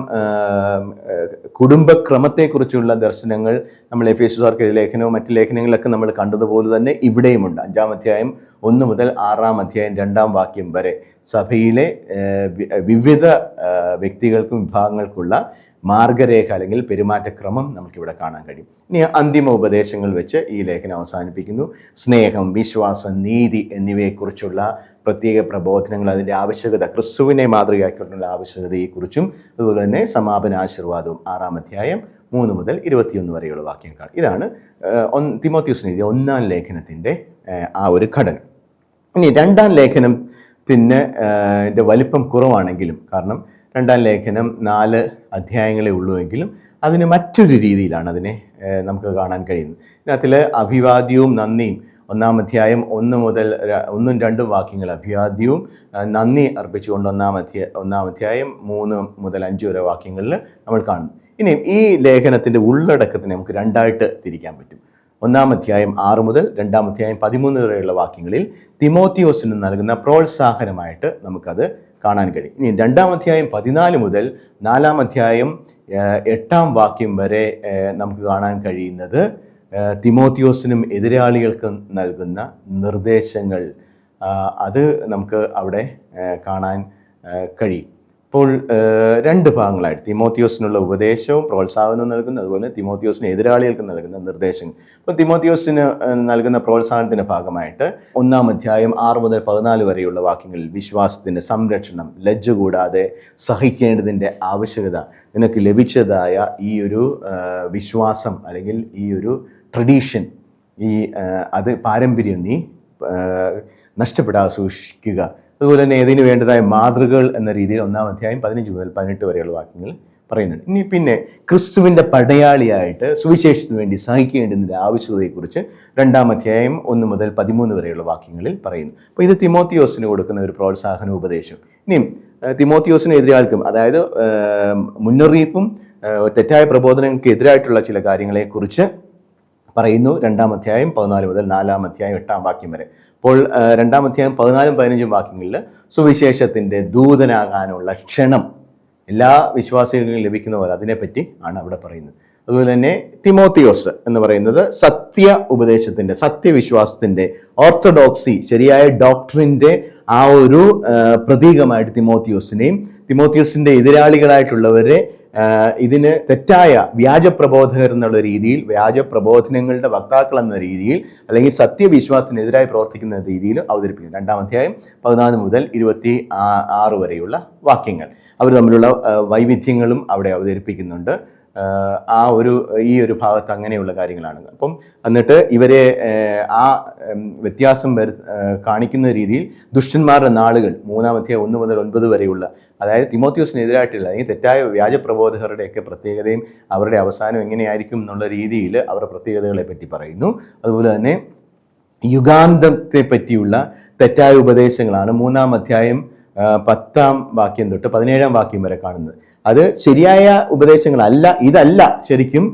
കുടുംബക്രമത്തെക്കുറിച്ചുള്ള ദർശനങ്ങൾ നമ്മൾ എഫേസ്യർക്കെഴുതിയ ലേഖനവും മറ്റ് ലേഖനങ്ങളിലൊക്കെ നമ്മൾ കണ്ടതുപോലെ തന്നെ ഇവിടെയുമുണ്ട്. 5-ാം അധ്യായം 1 മുതൽ 6-ാം അധ്യായം 2-ാം വാക്യം വരെ സഭയിലെ വിവിധ വ്യക്തികൾക്കും വിഭാഗങ്ങൾക്കുള്ള മാർഗരേഖ അല്ലെങ്കിൽ പെരുമാറ്റക്രമം നമുക്കിവിടെ കാണാൻ കഴിയും. ഇനി അന്തിമ ഉപദേശങ്ങൾ വെച്ച് ഈ ലേഖനം അവസാനിപ്പിക്കുന്നു. സ്നേഹം, വിശ്വാസം, നീതി എന്നിവയെക്കുറിച്ചുള്ള പ്രത്യേക പ്രബോധനങ്ങൾ, അതിൻ്റെ ആവശ്യകത, ക്രിസ്തുവിനെ മാതൃകയാക്കിക്കൊണ്ടുള്ള ആവശ്യകതയെക്കുറിച്ചും അതുപോലെ തന്നെ സമാപന ആശീർവാദവും 6-ാം അധ്യായം 3 മുതൽ 21 വരെയുള്ള വാക്യങ്ങൾ. ഇതാണ് തിമോത്തിയോസിന് എഴുതിയ 1-ാം ലേഖനത്തിൻ്റെ ആ ഒരു ഘടന. ഇനി 2-ാം ലേഖനത്തിന് വലിപ്പം കുറവാണെങ്കിലും, കാരണം 2-ാം ലേഖനം 4 അധ്യായങ്ങളെ ഉള്ളുവെങ്കിലും അതിന് മറ്റൊരു രീതിയിലാണ് അതിനെ നമുക്ക് കാണാൻ കഴിയുന്നത്. ഇതിനകത്തിൽ അഭിവാദ്യവും നന്ദിയും 1-ാം അധ്യായം 1 മുതൽ 1ഉം 2ഉം വാക്യങ്ങൾ അഭിവാദ്യവും നന്ദി അർപ്പിച്ചുകൊണ്ട് 1-ാം അധ്യായം 3 മുതൽ 5 വരെ വാക്യങ്ങളിൽ നമ്മൾ കാണുന്നു. ഇനി ഈ ലേഖനത്തിൻ്റെ ഉള്ളടക്കത്തിനെ നമുക്ക് രണ്ടായിട്ട് തിരിക്കാൻ പറ്റും. 1-ാം അധ്യായം 6 മുതൽ 2-ാം അധ്യായം 13 വരെയുള്ള വാക്യങ്ങളിൽ തിമോത്തിയോസിന് നൽകുന്ന പ്രോത്സാഹനമായിട്ട് നമുക്കത് കാണാൻ കഴിയും. ഇനി 2-ാം അധ്യായം 14 മുതൽ 4-ാം അധ്യായം 8-ാം വാക്യം വരെ നമുക്ക് കാണാൻ കഴിയുന്നത് തിമോത്തിയോസിനും എതിരാളികൾക്കും നൽകുന്ന നിർദ്ദേശങ്ങൾ. അത് നമുക്ക് അവിടെ കാണാൻ കഴിയും. ഇപ്പോൾ 2 ഭാഗങ്ങളായിട്ട് തിമോത്തിയോസിനുള്ള ഉപദേശവും പ്രോത്സാഹനവും നൽകുന്നു, അതുപോലെ തിമോത്തിയോസിന് എതിരാളികൾക്ക് നൽകുന്ന നിർദ്ദേശങ്ങൾ. അപ്പോൾ തിമോത്തിയോസിന് നൽകുന്ന പ്രോത്സാഹനത്തിൻ്റെ ഭാഗമായിട്ട് 1-ാം അധ്യായം 6 മുതൽ 14 വരെയുള്ള വാക്യങ്ങളിൽ വിശ്വാസത്തിൻ്റെ സംരക്ഷണം, ലജ്ജ കൂടാതെ സഹിക്കേണ്ടതിൻ്റെ ആവശ്യകത, നിനക്ക് ലഭിച്ചതായ ഈ ഒരു വിശ്വാസം അല്ലെങ്കിൽ ഈ ഒരു ട്രഡീഷൻ, അത് പാരമ്പര്യം നീ നഷ്ടപ്പെടാതെ സൂക്ഷിക്കുക. അതുപോലെ തന്നെ ഇതിന് വേണ്ടതായ മാതൃകകൾ എന്ന രീതിയിൽ 1-ാം അധ്യായം 15 മുതൽ 18 വരെയുള്ള വാക്യങ്ങൾ പറയുന്നുണ്ട്. ഇനി പിന്നെ ക്രിസ്തുവിൻ്റെ പടയാളിയായിട്ട് സുവിശേഷത്തിന് വേണ്ടി സഹിക്കേണ്ടതിൻ്റെ ആവശ്യകതയെക്കുറിച്ച് 2-ാം അധ്യായം 1 മുതൽ 13 വരെയുള്ള വാക്യങ്ങളിൽ പറയുന്നു. അപ്പോൾ ഇത് തിമോത്തിയോസിന് കൊടുക്കുന്ന ഒരു പ്രോത്സാഹന ഉപദേശം. ഇനിയും തിമോത്തിയോസിന് എതിരാൾക്കും, അതായത് മുന്നറിയിപ്പും തെറ്റായ പ്രബോധനങ്ങൾക്ക് എതിരായിട്ടുള്ള ചില കാര്യങ്ങളെക്കുറിച്ച് പറയുന്നു. 2-ാം അധ്യായം 14 മുതൽ 4-ാം അധ്യായം 8-ാം വാക്യം വരെ. അപ്പോൾ 2-ാം അധ്യായം 14-ഉം 15-ഉം വാക്യങ്ങളിൽ സുവിശേഷത്തിൻ്റെ ദൂതനാകാനുള്ള ക്ഷണം എല്ലാ വിശ്വാസികൾക്കും ലഭിക്കുന്ന പോലെ അതിനെപ്പറ്റി ആണ് അവിടെ പറയുന്നത്. അതുപോലെ തന്നെ തിമോത്തിയോസ് എന്ന് പറയുന്നത് സത്യ ഉപദേശത്തിൻ്റെ, സത്യവിശ്വാസത്തിൻ്റെ, ഓർത്തഡോക്സി, ശരിയായ ഡോക്ട്രിൻ്റെ ആ ഒരു പ്രതീകമായിട്ട് തിമോത്തിയോസിൻ്റെ എതിരാളികളായിട്ടുള്ളവരെ ഇതിന് തെറ്റായ വ്യാജപ്രബോധകർ എന്നുള്ള രീതിയിൽ, വ്യാജപ്രബോധനങ്ങളുടെ വക്താക്കൾ എന്ന രീതിയിൽ, അല്ലെങ്കിൽ സത്യവിശ്വാസത്തിനെതിരായി പ്രവർത്തിക്കുന്ന രീതിയിൽ അവതരിപ്പിക്കുന്നു. 2-ാം അധ്യായം 14 മുതൽ 26 വരെയുള്ള വാക്യങ്ങൾ അവർ തമ്മിലുള്ള വൈവിധ്യങ്ങളും അവിടെ അവതരിപ്പിക്കുന്നുണ്ട്. ഈ ഒരു ഭാഗത്ത് അങ്ങനെയുള്ള കാര്യങ്ങളാണ്. അപ്പം എന്നിട്ട് ഇവരെ ആ വ്യത്യാസം കാണിക്കുന്ന രീതിയിൽ ദുഷ്ടന്മാരുടെ നാളുകൾ 3-ാം അധ്യായം 1 മുതൽ 9 വരെയുള്ള, അതായത് തിമോത്തിയോസിനെതിരായിട്ടുള്ള അല്ലെങ്കിൽ തെറ്റായ വ്യാജപ്രബോധകരുടെയൊക്കെ പ്രത്യേകതയും അവരുടെ അവസാനം എങ്ങനെയായിരിക്കും എന്നുള്ള രീതിയിൽ അവരുടെ പ്രത്യേകതകളെ പറ്റി പറയുന്നു. അതുപോലെ തന്നെ യുഗാന്തത്തെ പറ്റിയുള്ള തെറ്റായ ഉപദേശങ്ങളാണ് 3-ാം അധ്യായം 10-ാം വാക്യം തൊട്ട് 17-ാം വാക്യം വരെ കാണുന്നത്. അത് ശരിയായ ഉപദേശങ്ങളല്ല, ഇതല്ല ശരിക്കും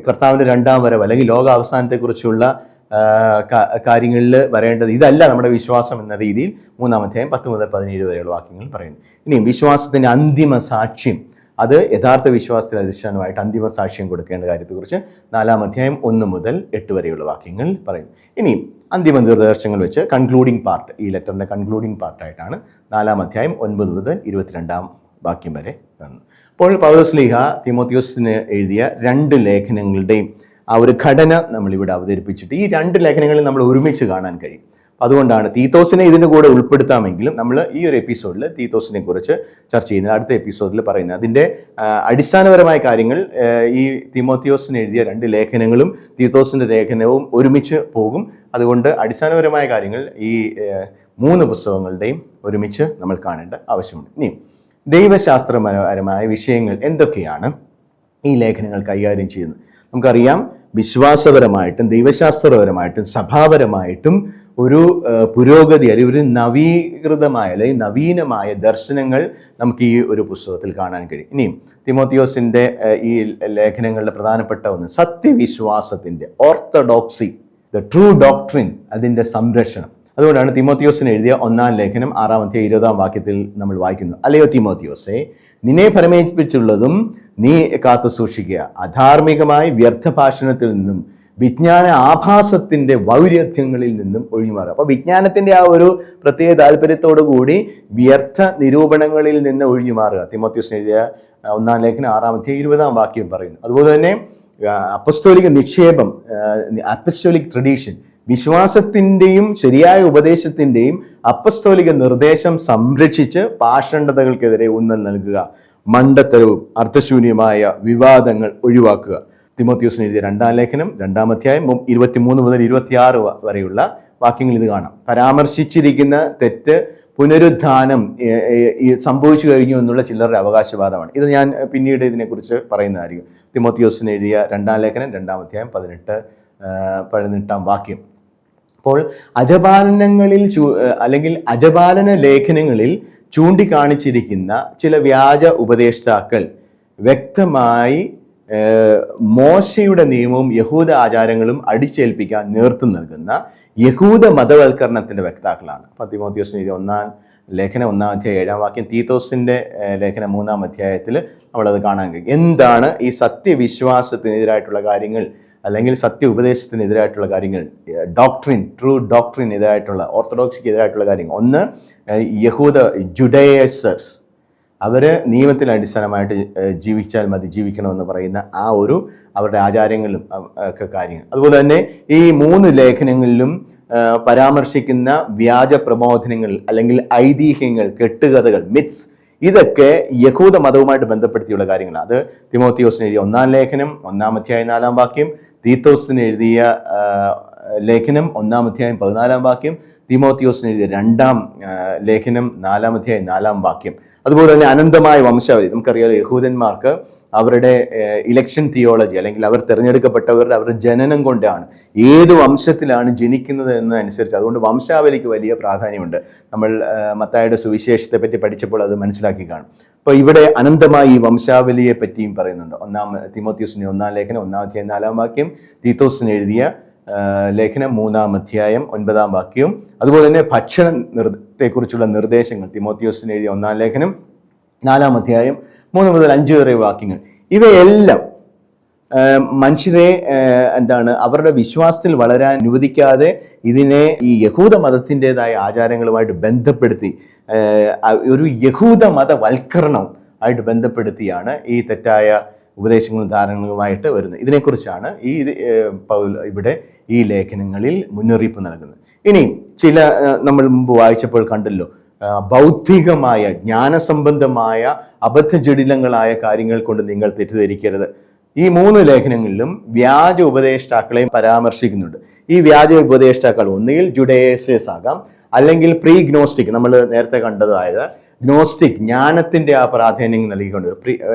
കർത്താവിൻ്റെ 2-ാം വരവ് അല്ലെങ്കിൽ ലോകാവസാനത്തെക്കുറിച്ചുള്ള കാര്യങ്ങളിൽ വരേണ്ടത്, ഇതല്ല നമ്മുടെ വിശ്വാസം എന്ന രീതിയിൽ 3-ാം അധ്യായം 10 മുതൽ 17 വരെയുള്ള വാക്യങ്ങൾ പറയുന്നു. ഇനിയും വിശ്വാസത്തിൻ്റെ അന്തിമ സാക്ഷ്യം, അത് യഥാർത്ഥ വിശ്വാസത്തിന് അടിസ്ഥാനമായിട്ട് അന്തിമ സാക്ഷ്യം കൊടുക്കേണ്ട കാര്യത്തെക്കുറിച്ച് 4-ാം അധ്യായം 1 മുതൽ 8 വരെയുള്ള വാക്യങ്ങൾ പറയുന്നു. ഇനിയും അന്തിമ നിർദ്ദേശങ്ങൾ വെച്ച് കൺക്ലൂഡിംഗ് പാർട്ട്, ഈ ലെറ്ററിൻ്റെ കൺക്ലൂഡിംഗ് പാർട്ടായിട്ടാണ് 4-ാം അധ്യായം 9 മുതൽ 22-ാം വാക്യം വരെ കാണുന്നു. അപ്പോൾ പൗലോസ്ലീഹ തിമോത്തിയോസിന് എഴുതിയ 2 ലേഖനങ്ങളുടെയും ആ ഒരു ഘടന നമ്മളിവിടെ അവതരിപ്പിച്ചിട്ട് ഈ 2 ലേഖനങ്ങളിൽ നമ്മൾ ഒരുമിച്ച് കാണാൻ കഴിയും. അതുകൊണ്ടാണ് തീത്തോസിനെ ഇതിൻ്റെ കൂടെ ഉൾപ്പെടുത്താമെങ്കിലും നമ്മൾ ഈ ഒരു എപ്പിസോഡിൽ തീത്തോസിനെ കുറിച്ച് ചർച്ച ചെയ്യുന്നത്. അടുത്ത എപ്പിസോഡിൽ പറയുന്നത് അതിൻ്റെ അടിസ്ഥാനപരമായ കാര്യങ്ങൾ ഈ തിമോത്തിയോസിന് എഴുതിയ 2 ലേഖനങ്ങളും തീത്തോസിൻ്റെ ലേഖനവും ഒരുമിച്ച് പോകും. അതുകൊണ്ട് അടിസ്ഥാനപരമായ കാര്യങ്ങൾ ഈ 3 പുസ്തകങ്ങളുടെയും ഒരുമിച്ച് നമ്മൾ കാണേണ്ട ആവശ്യമുണ്ട്. ഇനി ദൈവശാസ്ത്രപരമായ വിഷയങ്ങൾ എന്തൊക്കെയാണ് ഈ ലേഖനങ്ങൾ കൈകാര്യം ചെയ്യുന്നത്? നമുക്കറിയാം, വിശ്വാസപരമായിട്ടും ദൈവശാസ്ത്രപരമായിട്ടും സഭാപരമായിട്ടും ഒരു പുരോഗതി അല്ലെങ്കിൽ ഒരു നവീകൃതമായ അല്ലെങ്കിൽ നവീനമായ ദർശനങ്ങൾ നമുക്ക് ഈ ഒരു പുസ്തകത്തിൽ കാണാൻ കഴിയും. ഇനിയും തിമോത്തിയോസിൻ്റെ ഈ ലേഖനങ്ങളുടെ പ്രധാനപ്പെട്ട ഒന്ന് സത്യവിശ്വാസത്തിൻ്റെ ഓർത്തഡോക്സി, ദ ട്രൂ ഡോക്ട്രിൻ, അതിൻ്റെ സംരക്ഷണം. അതുകൊണ്ടാണ് തിമോത്തിയോസിന് എഴുതിയ 1-ാം ലേഖനം 6-ാം അധ്യായം 20-ാം വാക്യത്തിൽ നമ്മൾ വായിക്കുന്നത്, അല്ലയോ തിമോത്തിയോസേ, നിന്നെ ഫലമേൽപ്പിച്ചുള്ളതും നീ കാത്തു സൂക്ഷിക്കുക, അധാർമികമായി വ്യർത്ഥഭാഷണത്തിൽ നിന്നും വിജ്ഞാന ആഭാസത്തിൻ്റെ വൈരുദ്ധ്യങ്ങളിൽ നിന്നും ഒഴിഞ്ഞുമാറുക. അപ്പോൾ വിജ്ഞാനത്തിൻ്റെ ആ ഒരു പ്രത്യേക താല്പര്യത്തോടു കൂടി വ്യർത്ഥ നിരൂപണങ്ങളിൽ നിന്ന് ഒഴിഞ്ഞുമാറുക. തിമോത്തിയോസിന് എഴുതിയ 1-ാം ലേഖനം 6-ാം അധ്യായം 20-ാം വാക്യം പറയുന്നു. അതുപോലെ തന്നെ അപ്പസ്തോലിക നിക്ഷേപം, അപ്പസ്തോലിക് ട്രഡീഷൻ, വിശ്വാസത്തിൻ്റെയും ശരിയായ ഉപദേശത്തിൻ്റെയും അപ്പസ്തോലിക നിർദ്ദേശം സംരക്ഷിച്ച് പാഷണ്ഡതകൾക്കെതിരെ ഊന്നൽ നൽകുക. മണ്ടത്തരവും അർത്ഥശൂന്യമായ വിവാദങ്ങൾ ഒഴിവാക്കുക. തിമോത്തിയോസിന് എഴുതിയ 2-ാം ലേഖനം 2-ാം അധ്യായം 23 മുതൽ 26 വരെയുള്ള വാക്യങ്ങൾ ഇത് കാണാം. പരാമർശിച്ചിരിക്കുന്ന തെറ്റ് പുനരുത്ഥാനം സംഭവിച്ചു കഴിഞ്ഞു എന്നുള്ള ചിലരുടെ അവകാശവാദമാണ്. ഇത് ഞാൻ പിന്നീട് ഇതിനെക്കുറിച്ച് പറയുന്നതായിരിക്കും. തിമോത്തിയോസിന് എഴുതിയ 2-ാം ലേഖനം 2-ാം അധ്യായം 18-ാം വാക്യം. അപ്പോൾ അജപാലനങ്ങളിൽ അല്ലെങ്കിൽ അജപാലന ലേഖനങ്ങളിൽ ചൂണ്ടിക്കാണിച്ചിരിക്കുന്ന ചില വ്യാജ ഉപദേഷ്ടാക്കൾ വ്യക്തമായി മോശയുടെ നിയമവും യഹൂദ ആചാരങ്ങളും അടിച്ചേൽപ്പിക്കാൻ നേതൃത്വം നൽകുന്ന യഹൂദ മതവൽക്കരണത്തിൻ്റെ വക്താക്കളാണ്. അപ്പോൾ തിമോത്തിയോസിന് എഴുതിയ 1-ാം ലേഖനം 1-ാം അധ്യായം 7-ാം വാക്യം, തീത്തോസിൻ്റെ ലേഖനം 3-ാം അധ്യായത്തിൽ നമ്മളത് കാണാൻ കഴിയും. എന്താണ് ഈ സത്യവിശ്വാസത്തിനെതിരായിട്ടുള്ള കാര്യങ്ങൾ അല്ലെങ്കിൽ സത്യ ഉപദേശത്തിനെതിരായിട്ടുള്ള കാര്യങ്ങൾ, ഡോക്ട്രിൻ, ട്രൂ ഡോക്ട്രിനെതിരായിട്ടുള്ള, ഓർത്തഡോക്സിക്ക് എതിരായിട്ടുള്ള കാര്യങ്ങൾ? ഒന്ന്, യഹൂദ ജുഡേസേഴ്സ്, അവർ നിയമത്തിന് അടിസ്ഥാനമായിട്ട് ജീവിച്ചാൽ മതി, ജീവിക്കണമെന്ന് പറയുന്ന ആ ഒരു അവരുടെ ആചാരങ്ങളും ഒക്കെ കാര്യങ്ങൾ. അതുപോലെ തന്നെ ഈ 3 ലേഖനങ്ങളിലും പരാമർശിക്കുന്ന വ്യാജ പ്രബോധനങ്ങൾ അല്ലെങ്കിൽ ഐതിഹ്യങ്ങൾ, കെട്ടുകഥകൾ, മിത്സ്, ഇതൊക്കെ യഹൂദ മതവുമായിട്ട് ബന്ധപ്പെടുത്തിയുള്ള കാര്യങ്ങളാണ്. അത് തിമോത്തിയോസിന് എഴുതിയ 1-ാം ലേഖനം 1-ാം അധ്യായം 4-ാം വാക്യം, തീത്തോസിന് എഴുതിയ ലേഖനം 1-ാം അധ്യായം 14-ാം വാക്യം, തിമോത്തിയോസിന് എഴുതിയ 2-ാം ലേഖനം 4-ാം അധ്യായം 4-ാം വാക്യം. അതുപോലെ തന്നെ അനന്തമായ വംശാവലി. നമുക്കറിയാലോ, യഹൂദന്മാർക്ക് അവരുടെ ഇലക്ഷൻ തിയോളജി അല്ലെങ്കിൽ അവർ തിരഞ്ഞെടുക്കപ്പെട്ടവരുടെ അവരുടെ ജനനം കൊണ്ടാണ് ഏത് വംശത്തിലാണ് ജനിക്കുന്നത് എന്നതനുസരിച്ച്. അതുകൊണ്ട് വംശാവലിക്ക് വലിയ പ്രാധാന്യമുണ്ട്. നമ്മൾ മത്തായിയുടെ സുവിശേഷത്തെ പറ്റി പഠിച്ചപ്പോൾ അത് മനസ്സിലാക്കി കാണും. അപ്പോൾ ഇവിടെ അനന്തമായി ഈ വംശാവലിയെ പറ്റിയും പറയുന്നുണ്ട്. തിമോത്തിയോസിന് 1-ാം ലേഖനം 1-ാം അധ്യായം 4-ാം വാക്യം, തീത്തോസിന് എഴുതിയ ലേഖനം 3-ാം അധ്യായം 9-ാം വാക്യവും. അതുപോലെ തന്നെ ഭക്ഷണത്തെക്കുറിച്ചുള്ള നിർദ്ദേശങ്ങൾ, തിമോത്തിയോസിന് എഴുതിയ 1-ാം ലേഖനം 4-ാം അധ്യായം 3 മുതൽ 5 വരെ വാക്യങ്ങൾ. ഇവയെല്ലാം മനുഷ്യരെ അവരുടെ വിശ്വാസത്തിൽ വളരാൻ അനുവദിക്കാതെ ഇതിനെ ഈ യഹൂദ മതത്തിൻ്റെതായ ആചാരങ്ങളുമായിട്ട് ബന്ധപ്പെടുത്തി ഒരു യഹൂദ മതവൽക്കരണം ആയിട്ട് ബന്ധപ്പെടുത്തിയാണ് ഈ തെറ്റായ ഉപദേശങ്ങളും ധാരണകളുമായിട്ട് വരുന്നത്. ഇതിനെക്കുറിച്ചാണ് ഇവിടെ ഈ ലേഖനങ്ങളിൽ മുന്നറിയിപ്പ് നൽകുന്നത്. ഇനി ചില നമ്മൾ മുമ്പ് വായിച്ചപ്പോൾ കണ്ടല്ലോ, ബൗദ്ധികമായ ജ്ഞാനസംബന്ധമായ അബദ്ധജടിലങ്ങളായ കാര്യങ്ങൾ കൊണ്ട് നിങ്ങൾ തെറ്റിദ്ധരിക്കരുത്. ഈ 3 ലേഖനങ്ങളിലും വ്യാജ ഉപദേഷ്ടാക്കളെയും പരാമർശിക്കുന്നുണ്ട്. ഈ വ്യാജ ഉപദേഷ്ടാക്കൾ ഒന്നുകിൽ ജുഡേസേഴ്സ് ആകാം, അല്ലെങ്കിൽ പ്രീ ഗ്നോസ്റ്റിക്, നമ്മൾ നേരത്തെ കണ്ടതായത് ഗ്നോസ്റ്റിക്, ജ്ഞാനത്തിൻ്റെ ആ പ്രാധാന്യം നൽകിക്കൊണ്ട്.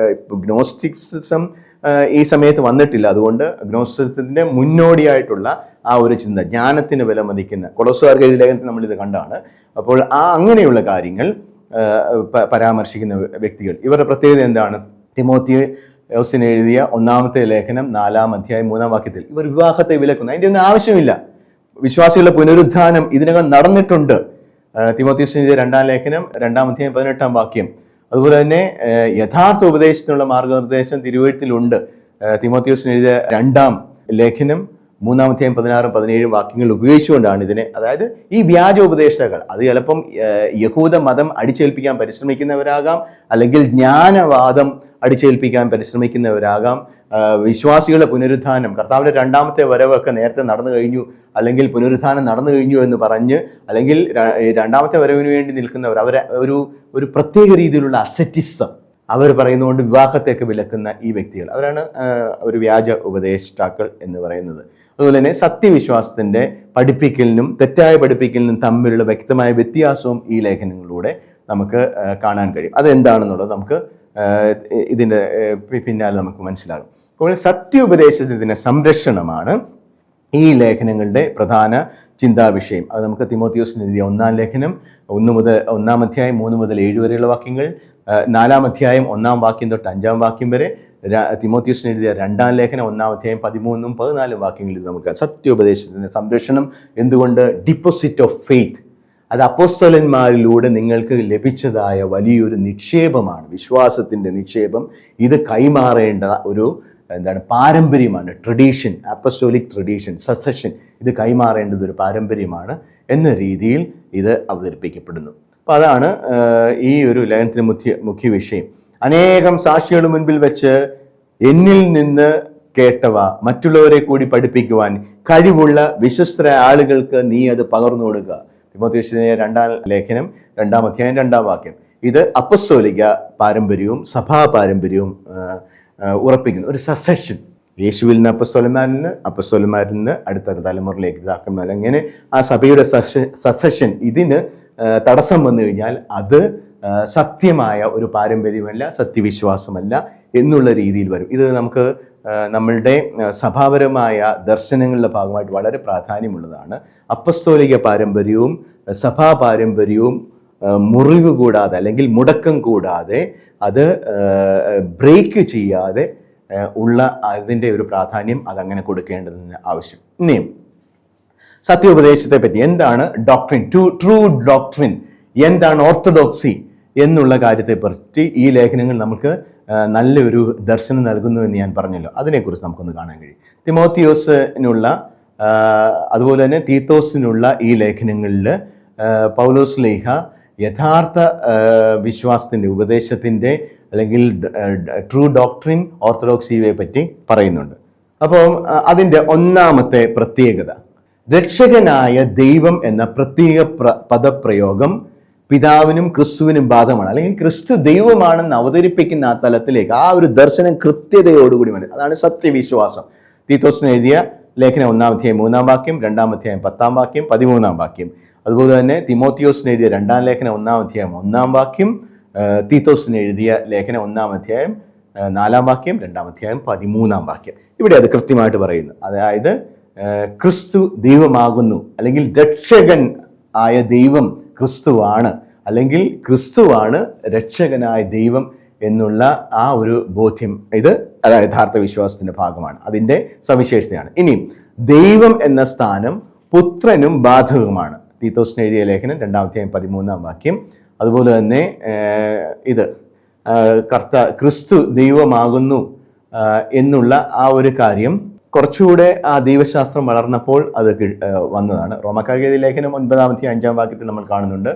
ഗ്നോസ്റ്റിക്സിസം ഈ സമയത്ത് വന്നിട്ടില്ല. അതുകൊണ്ട് ഗ്നോസ്റ്റിസത്തിൻ്റെ മുന്നോടിയായിട്ടുള്ള ആ ഒരു ചിന്ത, ജ്ഞാനത്തിന് വില മതിക്കുന്ന, കൊളോസ്സുകാർക്ക് എഴുതിയ ലേഖനത്തിൽ നമ്മളിത് കണ്ടാണ്. അപ്പോൾ അങ്ങനെയുള്ള കാര്യങ്ങൾ പരാമർശിക്കുന്ന വ്യക്തികൾ, ഇവരുടെ പ്രത്യേകത എന്താണ്? തിമോത്തിയോസിന് എഴുതിയ 1-ാമത്തെ ലേഖനം 4-ാം അധ്യായം 3-ാം വാക്യത്തിൽ ഇവർ വിവാഹത്തെ വിലക്കുന്നു. അതിൻ്റെ ഒന്നും ആവശ്യമില്ല. വിശ്വാസികളുടെ പുനരുത്ഥാനം ഇതിനകം നടന്നിട്ടുണ്ട്. തിമോത്തിയോസിന് എഴുതിയ 2-ാം ലേഖനം 2-ാം അധ്യായം 18-ാം വാക്യം. അതുപോലെ തന്നെ യഥാർത്ഥ ഉപദേശത്തിനുള്ള മാർഗനിർദ്ദേശം തിരുവെഴുത്തിലുണ്ട്. തിമോത്തിയോസിന് എഴുതിയ 2-ാം ലേഖനം 3-ാം അധ്യായം 16-17 വാക്യങ്ങൾ ഉപയോഗിച്ചുകൊണ്ടാണ് ഇതിനെ, അതായത് ഈ വ്യാജ ഉപദേഷ്ടാക്കൾ, അത് ചിലപ്പം യഹൂദ മതം അടിച്ചേൽപ്പിക്കാൻ പരിശ്രമിക്കുന്നവരാകാം, അല്ലെങ്കിൽ ജ്ഞാനവാദം അടിച്ചേൽപ്പിക്കാൻ പരിശ്രമിക്കുന്നവരാകാം, വിശ്വാസികളുടെ പുനരുത്ഥാനം, കർത്താവിൻ്റെ 2-ാമത്തെ വരവൊക്കെ നേരത്തെ നടന്നു കഴിഞ്ഞു, അല്ലെങ്കിൽ പുനരുത്ഥാനം നടന്നു കഴിഞ്ഞു എന്ന് പറഞ്ഞ്, അല്ലെങ്കിൽ 2-ാമത്തെ വരവിന് വേണ്ടി നിൽക്കുന്നവർ, അവരെ ഒരു പ്രത്യേക രീതിയിലുള്ള അസെറ്റിസം അവർ പറയുന്നതുകൊണ്ട് വിവാഹത്തെയൊക്കെ വിലക്കുന്ന ഈ വ്യക്തികൾ, അവരാണ് ഒരു വ്യാജ ഉപദേഷ്ടാക്കൾ എന്ന് പറയുന്നത്. അതുപോലെ തന്നെ സത്യവിശ്വാസത്തിൻ്റെ പഠിപ്പിക്കലിനും തെറ്റായ പഠിപ്പിക്കലിനും തമ്മിലുള്ള വ്യക്തമായ വ്യത്യാസവും ഈ ലേഖനങ്ങളിലൂടെ നമുക്ക് കാണാൻ കഴിയും. അതെന്താണെന്നുള്ളത് നമുക്ക് ഇതിൻ്റെ പിന്നാലെ നമുക്ക് മനസ്സിലാകും. അപ്പോൾ സത്യോപദേശത്തിൻ്റെ സംരക്ഷണമാണ് ഈ ലേഖനങ്ങളുടെ പ്രധാന ചിന്താവിഷയം. അത് നമുക്ക് തിമോത്തിയോസിന് എഴുതിയ 1-ാം ലേഖനം 1-ാം അധ്യായം 3 മുതൽ 7 വരെയുള്ള വാക്യങ്ങൾ, 4-ാം അധ്യായം 1-ാം വാക്യം തൊട്ട് 5-ാം വാക്യം വരെ, തിമോത്തിയോസിന് എഴുതിയ 2-ാം ലേഖനം 1-ാം അധ്യായം 13-ഉം 14-ഉം വാക്യങ്ങളിൽ നമുക്ക് സത്യോപദേശത്തിൻ്റെ സംരക്ഷണം. എന്തുകൊണ്ട്? ഡിപ്പോസിറ്റ് ഓഫ് ഫെയ്ത്ത്, അത് അപ്പോസ്തലന്മാരിലൂടെ നിങ്ങൾക്ക് ലഭിച്ചതായ വലിയൊരു നിക്ഷേപമാണ്, വിശ്വാസത്തിൻ്റെ നിക്ഷേപം. ഇത് കൈമാറേണ്ട ഒരു പാരമ്പര്യമാണ്, ട്രഡീഷൻ, അപ്പസ്റ്റോലിക് ട്രഡീഷൻ, സസഷൻ, ഇത് കൈമാറേണ്ടത് ഒരു പാരമ്പര്യമാണ് എന്ന രീതിയിൽ ഇത് അവതരിപ്പിക്കപ്പെടുന്നു. അപ്പോൾ അതാണ് ഈ ഒരു ലേഖനത്തിന് മുഖ്യ വിഷയം. അനേകം സാക്ഷികളുടെ മുൻപിൽ വെച്ച് എന്നിൽ നിന്ന് കേട്ടവ മറ്റുള്ളവരെ കൂടി പഠിപ്പിക്കുവാൻ കഴിവുള്ള വിശ്വസ്തരായ ആളുകൾക്ക് നീ അത് പകർന്നു കൊടുക്കുക. തിമോഥെയോസിന്റെ 2-ാം ലേഖനം 2-ാം അധ്യായം 2-ാം വാക്യം. ഇത് അപ്പസ്തോലിക പാരമ്പര്യവും സഭാ പാരമ്പര്യവും ഉറപ്പിക്കുന്നു. ഒരു സസഷൻ, യേശുവിൽ നിന്ന് അപ്പസ്തോലന്മാരിൽ നിന്ന് അടുത്ത തലമുറയിലേക്ക് ഇതാക്കുന്ന, അങ്ങനെ ആ സഭയുടെ സസഷൻ ഇതിന് തടസ്സം വന്നു കഴിഞ്ഞാൽ അത് സത്യമായ ഒരു പാരമ്പര്യമല്ല, സത്യവിശ്വാസമല്ല എന്നുള്ള രീതിയിൽ വരും. ഇത് നമുക്ക് നമ്മളുടെ സഭാപരമായ ദർശനങ്ങളുടെ ഭാഗമായിട്ട് വളരെ പ്രാധാന്യമുള്ളതാണ്. അപ്പസ്തോലിക പാരമ്പര്യവും സഭാ പാരമ്പര്യവും മുറിവ് കൂടാതെ അല്ലെങ്കിൽ മുടക്കം കൂടാതെ അത് ബ്രേക്ക് ചെയ്യാതെ ഉള്ള അതിൻ്റെ ഒരു പ്രാധാന്യം അതങ്ങനെ കൊടുക്കേണ്ടതെന്ന് ആവശ്യം. ഇനിയും സത്യോപദേശത്തെ പറ്റി എന്താണ് ഡോക്ട്രിൻ, ട്രൂ ഡോക്ട്രിൻ, എന്താണ് ഓർത്തഡോക്സി എന്നുള്ള കാര്യത്തെപ്പറ്റി ഈ ലേഖനങ്ങൾ നമുക്ക് നല്ലൊരു ദർശനം നൽകുന്നു എന്ന് ഞാൻ പറഞ്ഞല്ലോ. അതിനെക്കുറിച്ച് നമുക്കൊന്ന് കാണാൻ കഴിയും. തിമോത്തിയോസിനുള്ള അതുപോലെ തന്നെ തീത്തോസിനുള്ള ഈ ലേഖനങ്ങളിൽ പൗലോസ് ശ്ലീഹ യഥാർത്ഥ വിശ്വാസത്തിൻ്റെ, ഉപദേശത്തിൻ്റെ അല്ലെങ്കിൽ ട്രൂ ഡോക്ട്രിൻ, ഓർത്തഡോക്സിയെ പറ്റി പറയുന്നുണ്ട്. അപ്പോൾ അതിൻ്റെ ഒന്നാമത്തെ പ്രത്യേകത, രക്ഷകനായ ദൈവം എന്ന പ്രത്യേക പദപ്രയോഗം പിതാവിനും ക്രിസ്തുവിനും ബാധകമാണ്. അല്ലെങ്കിൽ ക്രിസ്തു ദൈവമാണെന്ന് അവതരിപ്പിക്കുന്ന ആ തലത്തിലേക്ക് ആ ഒരു ദർശനം കൃത്യതയോടുകൂടി വരും. അതാണ് സത്യവിശ്വാസം. തീത്തോസിന് എഴുതിയ ലേഖനം 1-ാം അധ്യായം 3-ാം വാക്യം, 2-ാം അധ്യായം 10-ാം വാക്യം, 13-ാം വാക്യം. അതുപോലെ തന്നെ തിമോത്തിയോസിന് എഴുതിയ 2-ാം ലേഖനം 1-ാം അധ്യായം 1-ാം വാക്യം, തീത്തോസിന് എഴുതിയ ലേഖനം 1-ാം അധ്യായം 4-ാം വാക്യം, 2-ാം അധ്യായം 13-ാം വാക്യം. ഇവിടെ അത് കൃത്യമായിട്ട് പറയുന്നു. അതായത് ക്രിസ്തു ദൈവമാകുന്നു, അല്ലെങ്കിൽ രക്ഷകൻ ആയ ദൈവം ക്രിസ്തുവാണ്, അല്ലെങ്കിൽ ക്രിസ്തുവാണ് രക്ഷകനായ ദൈവം എന്നുള്ള ആ ഒരു ബോധ്യം, ഇത് അതായത് യഥാർത്ഥ വിശ്വാസത്തിന്റെ ഭാഗമാണ്, അതിൻ്റെ സവിശേഷതയാണ്. ഇനി ദൈവം എന്ന സ്ഥാനം പുത്രനും ബാധകമാണ്. തീത്തോസിന് എഴുതിയ ലേഖനം 2-ാം അധ്യായം 13-ാം വാക്യം. അതുപോലെ തന്നെ ഇത് ക്രിസ്തു ദൈവമാകുന്നു എന്നുള്ള ആ ഒരു കാര്യം കുറച്ചുകൂടെ ആ ദൈവശാസ്ത്രം വളർന്നപ്പോൾ അത് വന്നതാണ്. റോമാക്കാർക്ക് എഴുതിയ ലേഖനം 9-ാം അധ്യായം 5-ാം വാക്യത്തിൽ നമ്മൾ കാണുന്നുണ്ട്.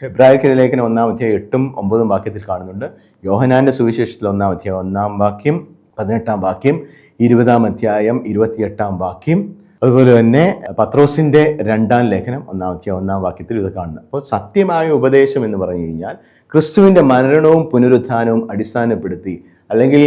ഹെബ്രായർക്ക് എഴുതിയ ലേഖനം 1-ാം അധ്യായം 8-ഉം 9-ഉം വാക്യത്തിൽ കാണുന്നുണ്ട്. യോഹന്നാന്റെ സുവിശേഷത്തിൽ 1-ാം അധ്യായം 1-ാം വാക്യം, 18-ാം വാക്യം, 20-ാം അധ്യായം 28-ാം വാക്യം. അതുപോലെ തന്നെ പത്രോസിന്റെ 2-ാം ലേഖനം 1-ാം അധ്യായം 1-ാം വാക്യത്തിൽ ഇത് കാണുന്നത്. അപ്പോൾ സത്യമായ ഉപദേശം എന്ന് പറഞ്ഞു കഴിഞ്ഞാൽ ക്രിസ്തുവിന്റെ മരണവും പുനരുത്ഥാനവും അടിസ്ഥാനപ്പെടുത്തി, അല്ലെങ്കിൽ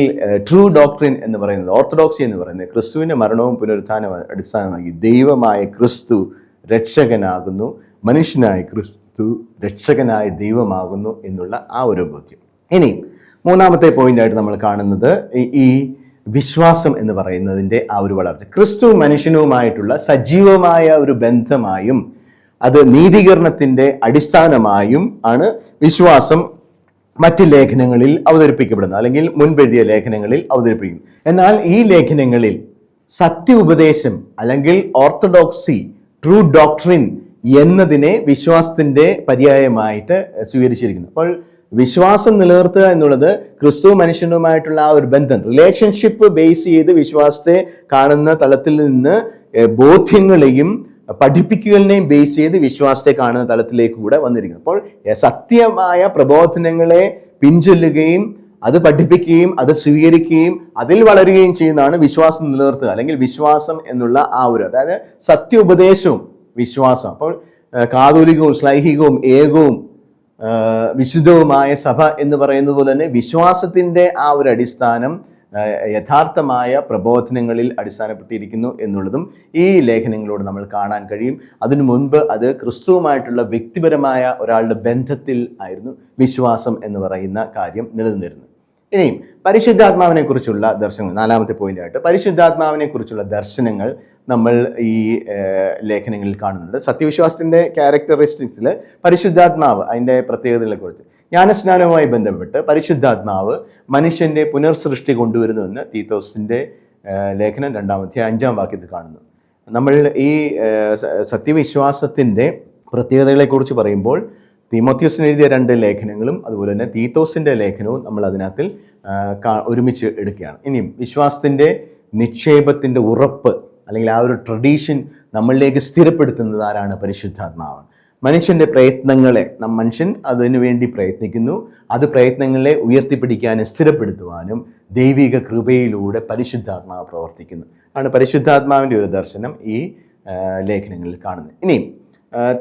ട്രൂ ഡോക്ട്രിൻ എന്ന് പറയുന്നത്, ഓർത്തഡോക്സി എന്ന് പറയുന്നത് ക്രിസ്തുവിൻ്റെ മരണവും പുനരുത്ഥാനവും അടിസ്ഥാനമാക്കി ദൈവമായ ക്രിസ്തു രക്ഷകനാകുന്നു, മനുഷ്യനായ ക്രിസ്തു രക്ഷകനായ ദൈവമാകുന്നു എന്നുള്ള ആ ഒരു ബോധ്യം. ഇനി 3-ാമത്തെ പോയിന്റായിട്ട് നമ്മൾ കാണുന്നത് ഈ വിശ്വാസം എന്ന് പറയുന്നതിൻ്റെ ആ ഒരു വളർച്ച. ക്രിസ്തു മനുഷ്യനുമായിട്ടുള്ള സജീവമായ ഒരു ബന്ധമായും അത് നീതീകരണത്തിൻ്റെ അടിസ്ഥാനമായും ആണ് വിശ്വാസം മറ്റ് ലേഖനങ്ങളിൽ അവതരിപ്പിക്കപ്പെടുന്നത്, അല്ലെങ്കിൽ മുൻപെഴുതിയ ലേഖനങ്ങളിൽ അവതരിപ്പിക്കുന്നു. എന്നാൽ ഈ ലേഖനങ്ങളിൽ സത്യ ഉപദേശം അല്ലെങ്കിൽ ഓർത്തഡോക്സി, ട്രൂ ഡോക്ട്രിൻ എന്നതിനെ വിശ്വാസത്തിന്റെ പര്യായമായിട്ട് സ്വീകരിച്ചിരിക്കുന്നു. അപ്പോൾ വിശ്വാസം നിലനിർത്തുക എന്നുള്ളത് ക്രിസ്തു മനുഷ്യനുമായിട്ടുള്ള ആ ഒരു ബന്ധം, റിലേഷൻഷിപ്പ് ബേസ് ചെയ്ത് വിശ്വാസത്തെ കാണുന്ന തലത്തിൽ നിന്ന് ബോധ്യങ്ങളെയും പഠിപ്പിക്കലിനെയും ബേസ് ചെയ്ത് വിശ്വാസത്തെ കാണുന്ന തലത്തിലേക്ക് കൂടെ വന്നിരിക്കുന്നു. അപ്പോൾ സത്യമായ പ്രബോധനങ്ങളെ പിൻചൊല്ലുകയും അത് പഠിപ്പിക്കുകയും അത് സ്വീകരിക്കുകയും അതിൽ വളരുകയും ചെയ്യുന്നതാണ് വിശ്വാസം നിലനിർത്തുക, അല്ലെങ്കിൽ വിശ്വാസം എന്നുള്ള ആ ഒരു, അതായത് സത്യോപദേശവും വിശ്വാസം. അപ്പോൾ കാതോലികവും ശ്ലൈഹികവും ഏകവും വിശുദ്ധവുമായ സഭ എന്ന് പറയുന്നത് പോലെ തന്നെ വിശ്വാസത്തിൻ്റെ ആ ഒരു അടിസ്ഥാനം യഥാർത്ഥമായ പ്രബോധനങ്ങളിൽ അടിസ്ഥാനപ്പെട്ടിരിക്കുന്നു എന്നുള്ളതും ഈ ലേഖനങ്ങളോട് നമ്മൾ കാണാൻ കഴിയും. അതിനു മുൻപ് അത് ക്രിസ്തുവുമായിട്ടുള്ള വ്യക്തിപരമായ ഒരാളുടെ ബന്ധത്തിൽ ആയിരുന്നു വിശ്വാസം എന്ന് പറയുന്ന കാര്യം നിലനിന്നിരുന്നത്. ഇനിയും പരിശുദ്ധാത്മാവിനെ കുറിച്ചുള്ള ദർശനങ്ങൾ, 4-ാമത്തെ പോയിന്റായിട്ട് പരിശുദ്ധാത്മാവിനെ കുറിച്ചുള്ള ദർശനങ്ങൾ നമ്മൾ ഈ ലേഖനങ്ങളിൽ കാണുന്നുണ്ട്. സത്യവിശ്വാസത്തിൻ്റെ ക്യാരക്ടറിസ്റ്റിക്സിൽ പരിശുദ്ധാത്മാവ്, അതിൻ്റെ പ്രത്യേകതകളെ കുറിച്ച്, ജ്ഞാനസ്നാനവുമായി ബന്ധപ്പെട്ട് പരിശുദ്ധാത്മാവ് മനുഷ്യൻ്റെ പുനർസൃഷ്ടി കൊണ്ടുവരുന്നുവെന്ന് തീത്തോസിൻ്റെ ലേഖനം 2-ാം അധ്യായം 5-ാം വാക്യത്തിൽ കാണുന്നു. നമ്മൾ ഈ സത്യവിശ്വാസത്തിൻ്റെ പ്രത്യേകതകളെക്കുറിച്ച് പറയുമ്പോൾ തീമോത്തിയോസിന് എഴുതിയ 2 ലേഖനങ്ങളും അതുപോലെ തന്നെ തീത്തോസിൻ്റെ ലേഖനവും നമ്മൾ അതിനകത്തിൽ ഒരുമിച്ച് എടുക്കുകയാണ്. ഇനിയും വിശ്വാസത്തിൻ്റെ നിക്ഷേപത്തിൻ്റെ ഉറപ്പ് അല്ലെങ്കിൽ ആ ഒരു ട്രഡീഷൻ നമ്മളിലേക്ക് സ്ഥിരപ്പെടുത്തുന്നത് ആരാണ്? പരിശുദ്ധാത്മാവാണ്. മനുഷ്യൻ്റെ പ്രയത്നങ്ങളെ മനുഷ്യൻ അതിനു വേണ്ടി പ്രയത്നിക്കുന്നു. അത് പ്രയത്നങ്ങളെ ഉയർത്തിപ്പിടിക്കാനും സ്ഥിരപ്പെടുത്തുവാനും ദൈവിക കൃപയിലൂടെ പരിശുദ്ധാത്മാവ് പ്രവർത്തിക്കുന്നു. ആണ് പരിശുദ്ധാത്മാവിൻ്റെ ഒരു ദർശനം ഈ ലേഖനങ്ങളിൽ കാണുന്നത്. ഇനിയും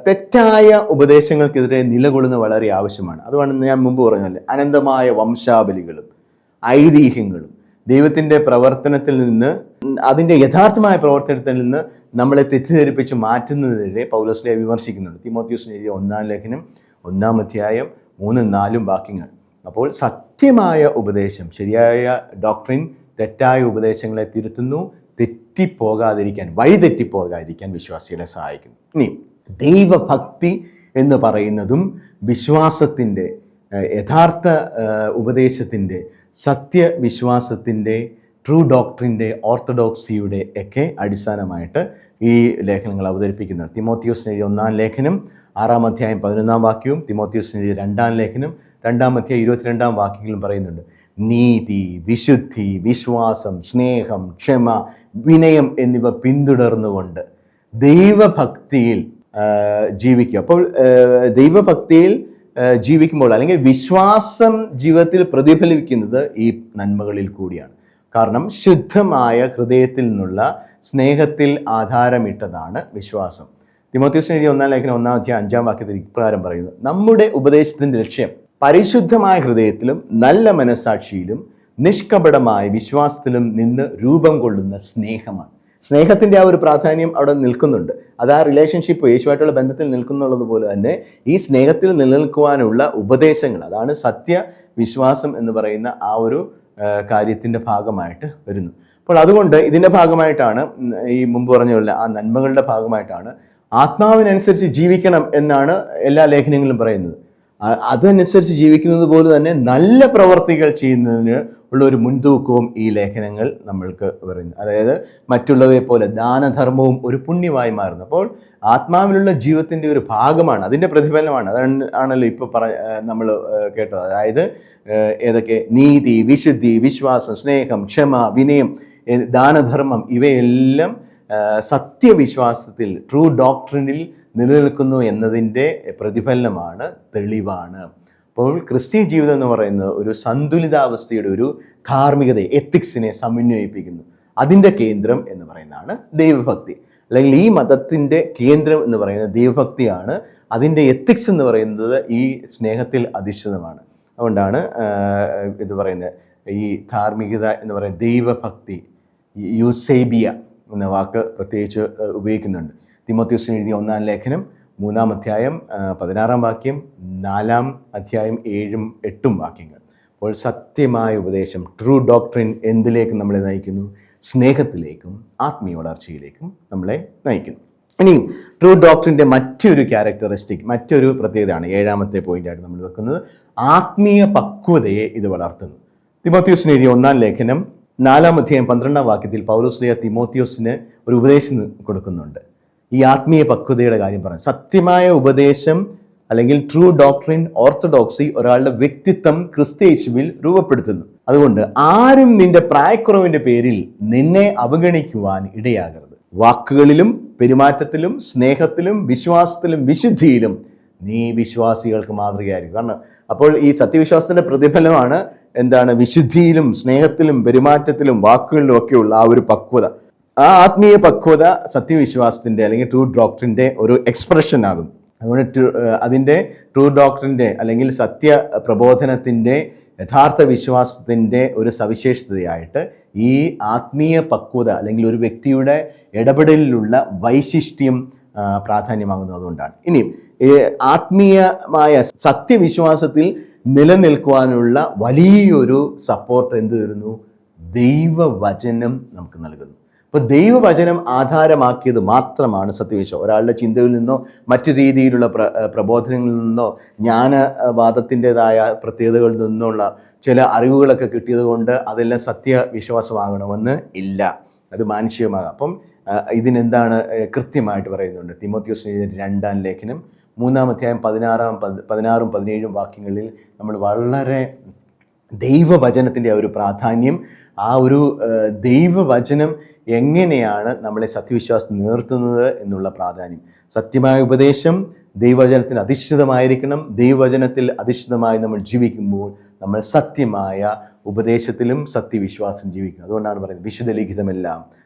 തെറ്റായ ഉപദേശങ്ങൾക്കെതിരെ നിലകൊള്ളുന്ന വളരെ ആവശ്യമാണ്. അതുകൊണ്ട് ഞാൻ മുമ്പ് പറഞ്ഞല്ലേ, അനന്തമായ വംശാവലികളും ഐതിഹ്യങ്ങളും ദൈവത്തിൻ്റെ പ്രവർത്തനത്തിൽ നിന്ന്, അതിൻ്റെ യഥാർത്ഥമായ പ്രവർത്തനത്തിൽ നിന്ന് നമ്മളെ തെറ്റിദ്ധരിപ്പിച്ച് മാറ്റുന്നതിനെതിരെ പൗലോസ്ലീഹ വിമർശിക്കുന്നുണ്ട്. തീമോഥെയോസിന് എഴുതിയ 1-ാം ലേഖനം 1-ാം അധ്യായം 3-4 വാക്യങ്ങൾ. അപ്പോൾ സത്യമായ ഉപദേശം, ശരിയായ ഡോക്ട്രിൻ തെറ്റായ ഉപദേശങ്ങളെ തിരുത്തുന്നു, വഴിതെറ്റിപ്പോകാതിരിക്കാൻ വിശ്വാസികളെ സഹായിക്കുന്നു. ഇനി ദൈവഭക്തി എന്ന് പറയുന്നതും വിശ്വാസത്തിൻ്റെ, യഥാർത്ഥ ഉപദേശത്തിൻ്റെ, സത്യവിശ്വാസത്തിൻ്റെ, ട്രൂ ഡോക്ട്രിൻ്റെ, ഓർത്തഡോക്സിയുടെ ഒക്കെ അടിസ്ഥാനമായിട്ട് ഈ ലേഖനങ്ങൾ അവതരിപ്പിക്കുന്നത്. തീമോഥെയോസിന് എഴുതിയ 1-ാം ലേഖനം 6-ാം അധ്യായം 11-ാം വാക്യവും തീമോഥെയോസിന് എഴുതിയ 2-ാം ലേഖനം 2-ാം അധ്യായം 22-ാം വാക്യങ്ങളും പറയുന്നുണ്ട്. നീതി, വിശുദ്ധി, വിശ്വാസം, സ്നേഹം, ക്ഷമ, വിനയം എന്നിവ പിന്തുടർന്നുകൊണ്ട് ദൈവഭക്തിയിൽ ജീവിക്കുക. അപ്പോൾ ദൈവഭക്തിയിൽ ജീവിക്കുമ്പോൾ അല്ലെങ്കിൽ വിശ്വാസം ജീവിതത്തിൽ പ്രതിഫലിക്കുന്നത് ഈ നന്മകളിൽ കൂടിയാണ്. കാരണം ശുദ്ധമായ ഹൃദയത്തിൽ നിന്നുള്ള സ്നേഹത്തിൽ ആധാരമിട്ടതാണ് വിശ്വാസം. തീമോഥെയോസിന് എഴുതിയ 1-ാം ലേഖനം 1-ാം അധ്യായം 5-ാം വാക്യത്തിൽ ഇപ്രകാരം പറയുന്നത്: നമ്മുടെ ഉപദേശത്തിൻ്റെ ലക്ഷ്യം പരിശുദ്ധമായ ഹൃദയത്തിലും നല്ല മനസ്സാക്ഷിയിലും നിഷ്കപടമായ വിശ്വാസത്തിലും നിന്ന് രൂപം കൊള്ളുന്ന സ്നേഹമാണ്. സ്നേഹത്തിൻ്റെ ആ ഒരു പ്രാധാന്യം അവിടെ നിൽക്കുന്നുണ്ട്. അത് ആ റിലേഷൻഷിപ്പ് യേശുവായിട്ടുള്ള ബന്ധത്തിൽ നിൽക്കുന്നുള്ളത് പോലെ തന്നെ ഈ സ്നേഹത്തിൽ നിലനിൽക്കുവാനുള്ള ഉപദേശങ്ങൾ, അതാണ് സത്യവിശ്വാസം എന്ന് പറയുന്ന ആ ഒരു കാര്യത്തിൻ്റെ ഭാഗമായിട്ട് വരുന്നു. അപ്പോൾ അതുകൊണ്ട് ഇതിൻ്റെ ഭാഗമായിട്ടാണ് ഈ മുമ്പ് പറഞ്ഞുള്ള ആ നന്മകളുടെ ഭാഗമായിട്ടാണ് ആത്മാവിനനുസരിച്ച് ജീവിക്കണം എന്നാണ് എല്ലാ ലേഖനങ്ങളും പറയുന്നത്. അതനുസരിച്ച് ജീവിക്കുന്നത് പോലെ തന്നെ നല്ല പ്രവർത്തികൾ ചെയ്യുന്നതിന് ഉള്ള ഒരു മുൻതൂക്കവും ഈ ലേഖനങ്ങൾ നമ്മൾക്ക് പറയുന്നു. അതായത് മറ്റുള്ളവയെ പോലെ ദാനധർമ്മവും ഒരു പുണ്യമായി മാറുന്നു. അപ്പോൾ ആത്മാവിലുള്ള ജീവിതത്തിൻ്റെ ഒരു ഭാഗമാണ്, അതിൻ്റെ പ്രതിഫലനമാണ്. ആണല്ലോ ഇപ്പോൾ നമ്മൾ കേട്ടത്. അതായത് ഏതൊക്കെ? നീതി, വിശുദ്ധി, വിശ്വാസം, സ്നേഹം, ക്ഷമ, വിനയം, ദാനധർമ്മം ഇവയെല്ലാം സത്യവിശ്വാസത്തിൽ, ട്രൂ ഡോക്ട്രിനിൽ നിലനിൽക്കുന്നു എന്നതിൻ്റെ പ്രതിഫലനമാണ്, തെളിവാണ്. അപ്പോൾ ക്രിസ്തീയ ജീവിതം എന്ന് പറയുന്നത് ഒരു സന്തുലിതാവസ്ഥയുടെ ഒരു ധാർമ്മികതയെ, എത്തിക്സിനെ സമന്വയിപ്പിക്കുന്നു. അതിൻ്റെ കേന്ദ്രം എന്ന് പറയുന്നതാണ് ദൈവഭക്തി. അല്ലെങ്കിൽ ഈ മതത്തിൻ്റെ കേന്ദ്രം എന്ന് പറയുന്നത് ദൈവഭക്തിയാണ്. അതിൻ്റെ എത്തിക്സ് എന്ന് പറയുന്നത് ഈ സ്നേഹത്തിൽ അധിഷ്ഠിതമാണ്. അതുകൊണ്ടാണ് ഇത് പറയുന്നത്, ഈ ധാർമ്മികത എന്ന് പറയുന്നത് ദൈവഭക്തി, യൂസേബിയ എന്ന വാക്ക് പ്രത്യേകിച്ച് ഉപയോഗിക്കുന്നുണ്ട്. തീമോഥെയോസിന് എഴുതിയ 1-ാം ലേഖനം 3-ാം അധ്യായം 16-ാം വാക്യം, 4-ാം അധ്യായം 7-ഉം 8-ഉം വാക്യങ്ങൾ. അപ്പോൾ സത്യമായ ഉപദേശം, ട്രൂ ഡോക്ട്രിൻ എന്തിലേക്ക് നമ്മളെ നയിക്കുന്നു? സ്നേഹത്തിലേക്കും ആത്മീയ വളർച്ചയിലേക്കും നമ്മളെ നയിക്കുന്നു. ഇനി ട്രൂ ഡോക്ട്രിൻ്റെ മറ്റൊരു ക്യാരക്ടറിസ്റ്റിക്, മറ്റൊരു പ്രത്യേകതയാണ് 7-ാമത്തെ പോയിന്റായിട്ട് നമ്മൾ വെക്കുന്നത്. ആത്മീയ പക്വതയെ ഇത് വളർത്തുന്നു. തീമോഥെയോസിന് എഴുതിയ 1-ാം ലേഖനം 4-ാം അധ്യായം 12-ാം വാക്യത്തിൽ പൗലോസ്ലീഹ തീമോഥെയോസിന് ഒരു ഉപദേശം കൊടുക്കുന്നുണ്ട്. ഈ ആത്മീയ പക്വതയുടെ കാര്യം പറഞ്ഞു. സത്യമായ ഉപദേശം അല്ലെങ്കിൽ ട്രൂ ഡോക്ട്രിൻ, ഓർത്തഡോക്സി ഒരാളുടെ വ്യക്തിത്വം ക്രിസ്തുയേശുവിൽ രൂപപ്പെടുത്തുന്നു. അതുകൊണ്ട് ആരും നിന്റെ പ്രായക്കുറവിൻ്റെ പേരിൽ നിന്നെ അവഗണിക്കുവാൻ ഇടയാകരുത്. വാക്കുകളിലും പെരുമാറ്റത്തിലും സ്നേഹത്തിലും വിശ്വാസത്തിലും വിശുദ്ധിയിലും നീ വിശ്വാസികൾക്ക് മാതൃകയായിരിക്കും. കാരണം അപ്പോൾ ഈ സത്യവിശ്വാസത്തിൻ്റെ പ്രതിഫലമാണ് എന്താണ്? വിശുദ്ധിയിലും സ്നേഹത്തിലും പെരുമാറ്റത്തിലും വാക്കുകളിലും ഒക്കെയുള്ള ആ ഒരു പക്വത. ആ ആത്മീയ പക്വത സത്യവിശ്വാസത്തിൻ്റെ അല്ലെങ്കിൽ ട്രൂ ഡോക്ട്രിൻ്റെ ഒരു എക്സ്പ്രഷൻ ആകും. അതുകൊണ്ട് അതിൻ്റെ ട്രൂ ഡോക്ട്രിൻ്റെ അല്ലെങ്കിൽ സത്യ പ്രബോധനത്തിൻ്റെ യഥാർത്ഥ വിശ്വാസത്തിൻ്റെ ഒരു സവിശേഷതയായിട്ട് ഈ ആത്മീയ പക്വത അല്ലെങ്കിൽ ഒരു വ്യക്തിയുടെ ഇടപെടലിലുള്ള വൈശിഷ്ട്യം പ്രാധാന്യമാകുന്നത് അതുകൊണ്ടാണ്. ഇനി ആത്മീയമായ സത്യവിശ്വാസത്തിൽ നിലനിൽക്കുവാനുള്ള വലിയൊരു സപ്പോർട്ട് എന്ത് തരുന്നു? ദൈവവചനം നമുക്ക് നൽകുന്നു. അപ്പോൾ ദൈവവചനം ആധാരമാക്കിയത് മാത്രമാണ് സത്യവിശ്വാസം. ഒരാളുടെ ചിന്തയിൽ നിന്നോ മറ്റു രീതിയിലുള്ള പ്രബോധനങ്ങളിൽ നിന്നോ ജ്ഞാനവാദത്തിൻ്റെതായ പ്രത്യേകതകളിൽ നിന്നുള്ള ചില അറിവുകളൊക്കെ കിട്ടിയത് കൊണ്ട് അതെല്ലാം സത്യവിശ്വാസമാകണമെന്ന് ഇല്ല. അത് മാനുഷികമാകാം. അപ്പം ഇതിനെന്താണ് കൃത്യമായിട്ട് പറയുന്നുണ്ട്. തീമോഥെയോസിന് 2-ാം ലേഖനം 3-ാം അധ്യായം 16-ും 17-ും വാക്യങ്ങളിൽ നമ്മൾ വളരെ ദൈവവചനത്തിൻ്റെ ആ ഒരു പ്രാധാന്യം, ആ ഒരു ദൈവവചനം എങ്ങനെയാണ് നമ്മളെ സത്യവിശ്വാസം നിർത്തുന്നത് എന്നുള്ള പ്രാധാന്യം. സത്യമായ ഉപദേശം ദൈവവചനത്തിന് അധിഷ്ഠിതമായിരിക്കണം. ദൈവവചനത്തിൽ അധിഷ്ഠിതമായി നമ്മൾ ജീവിക്കുമ്പോൾ നമ്മൾ സത്യമായ ഉപദേശത്തിലും സത്യവിശ്വാസം ജീവിക്കും. അതുകൊണ്ടാണ് പറയുന്നത് വിശുദ്ധ ലിഖിതമെല്ലാം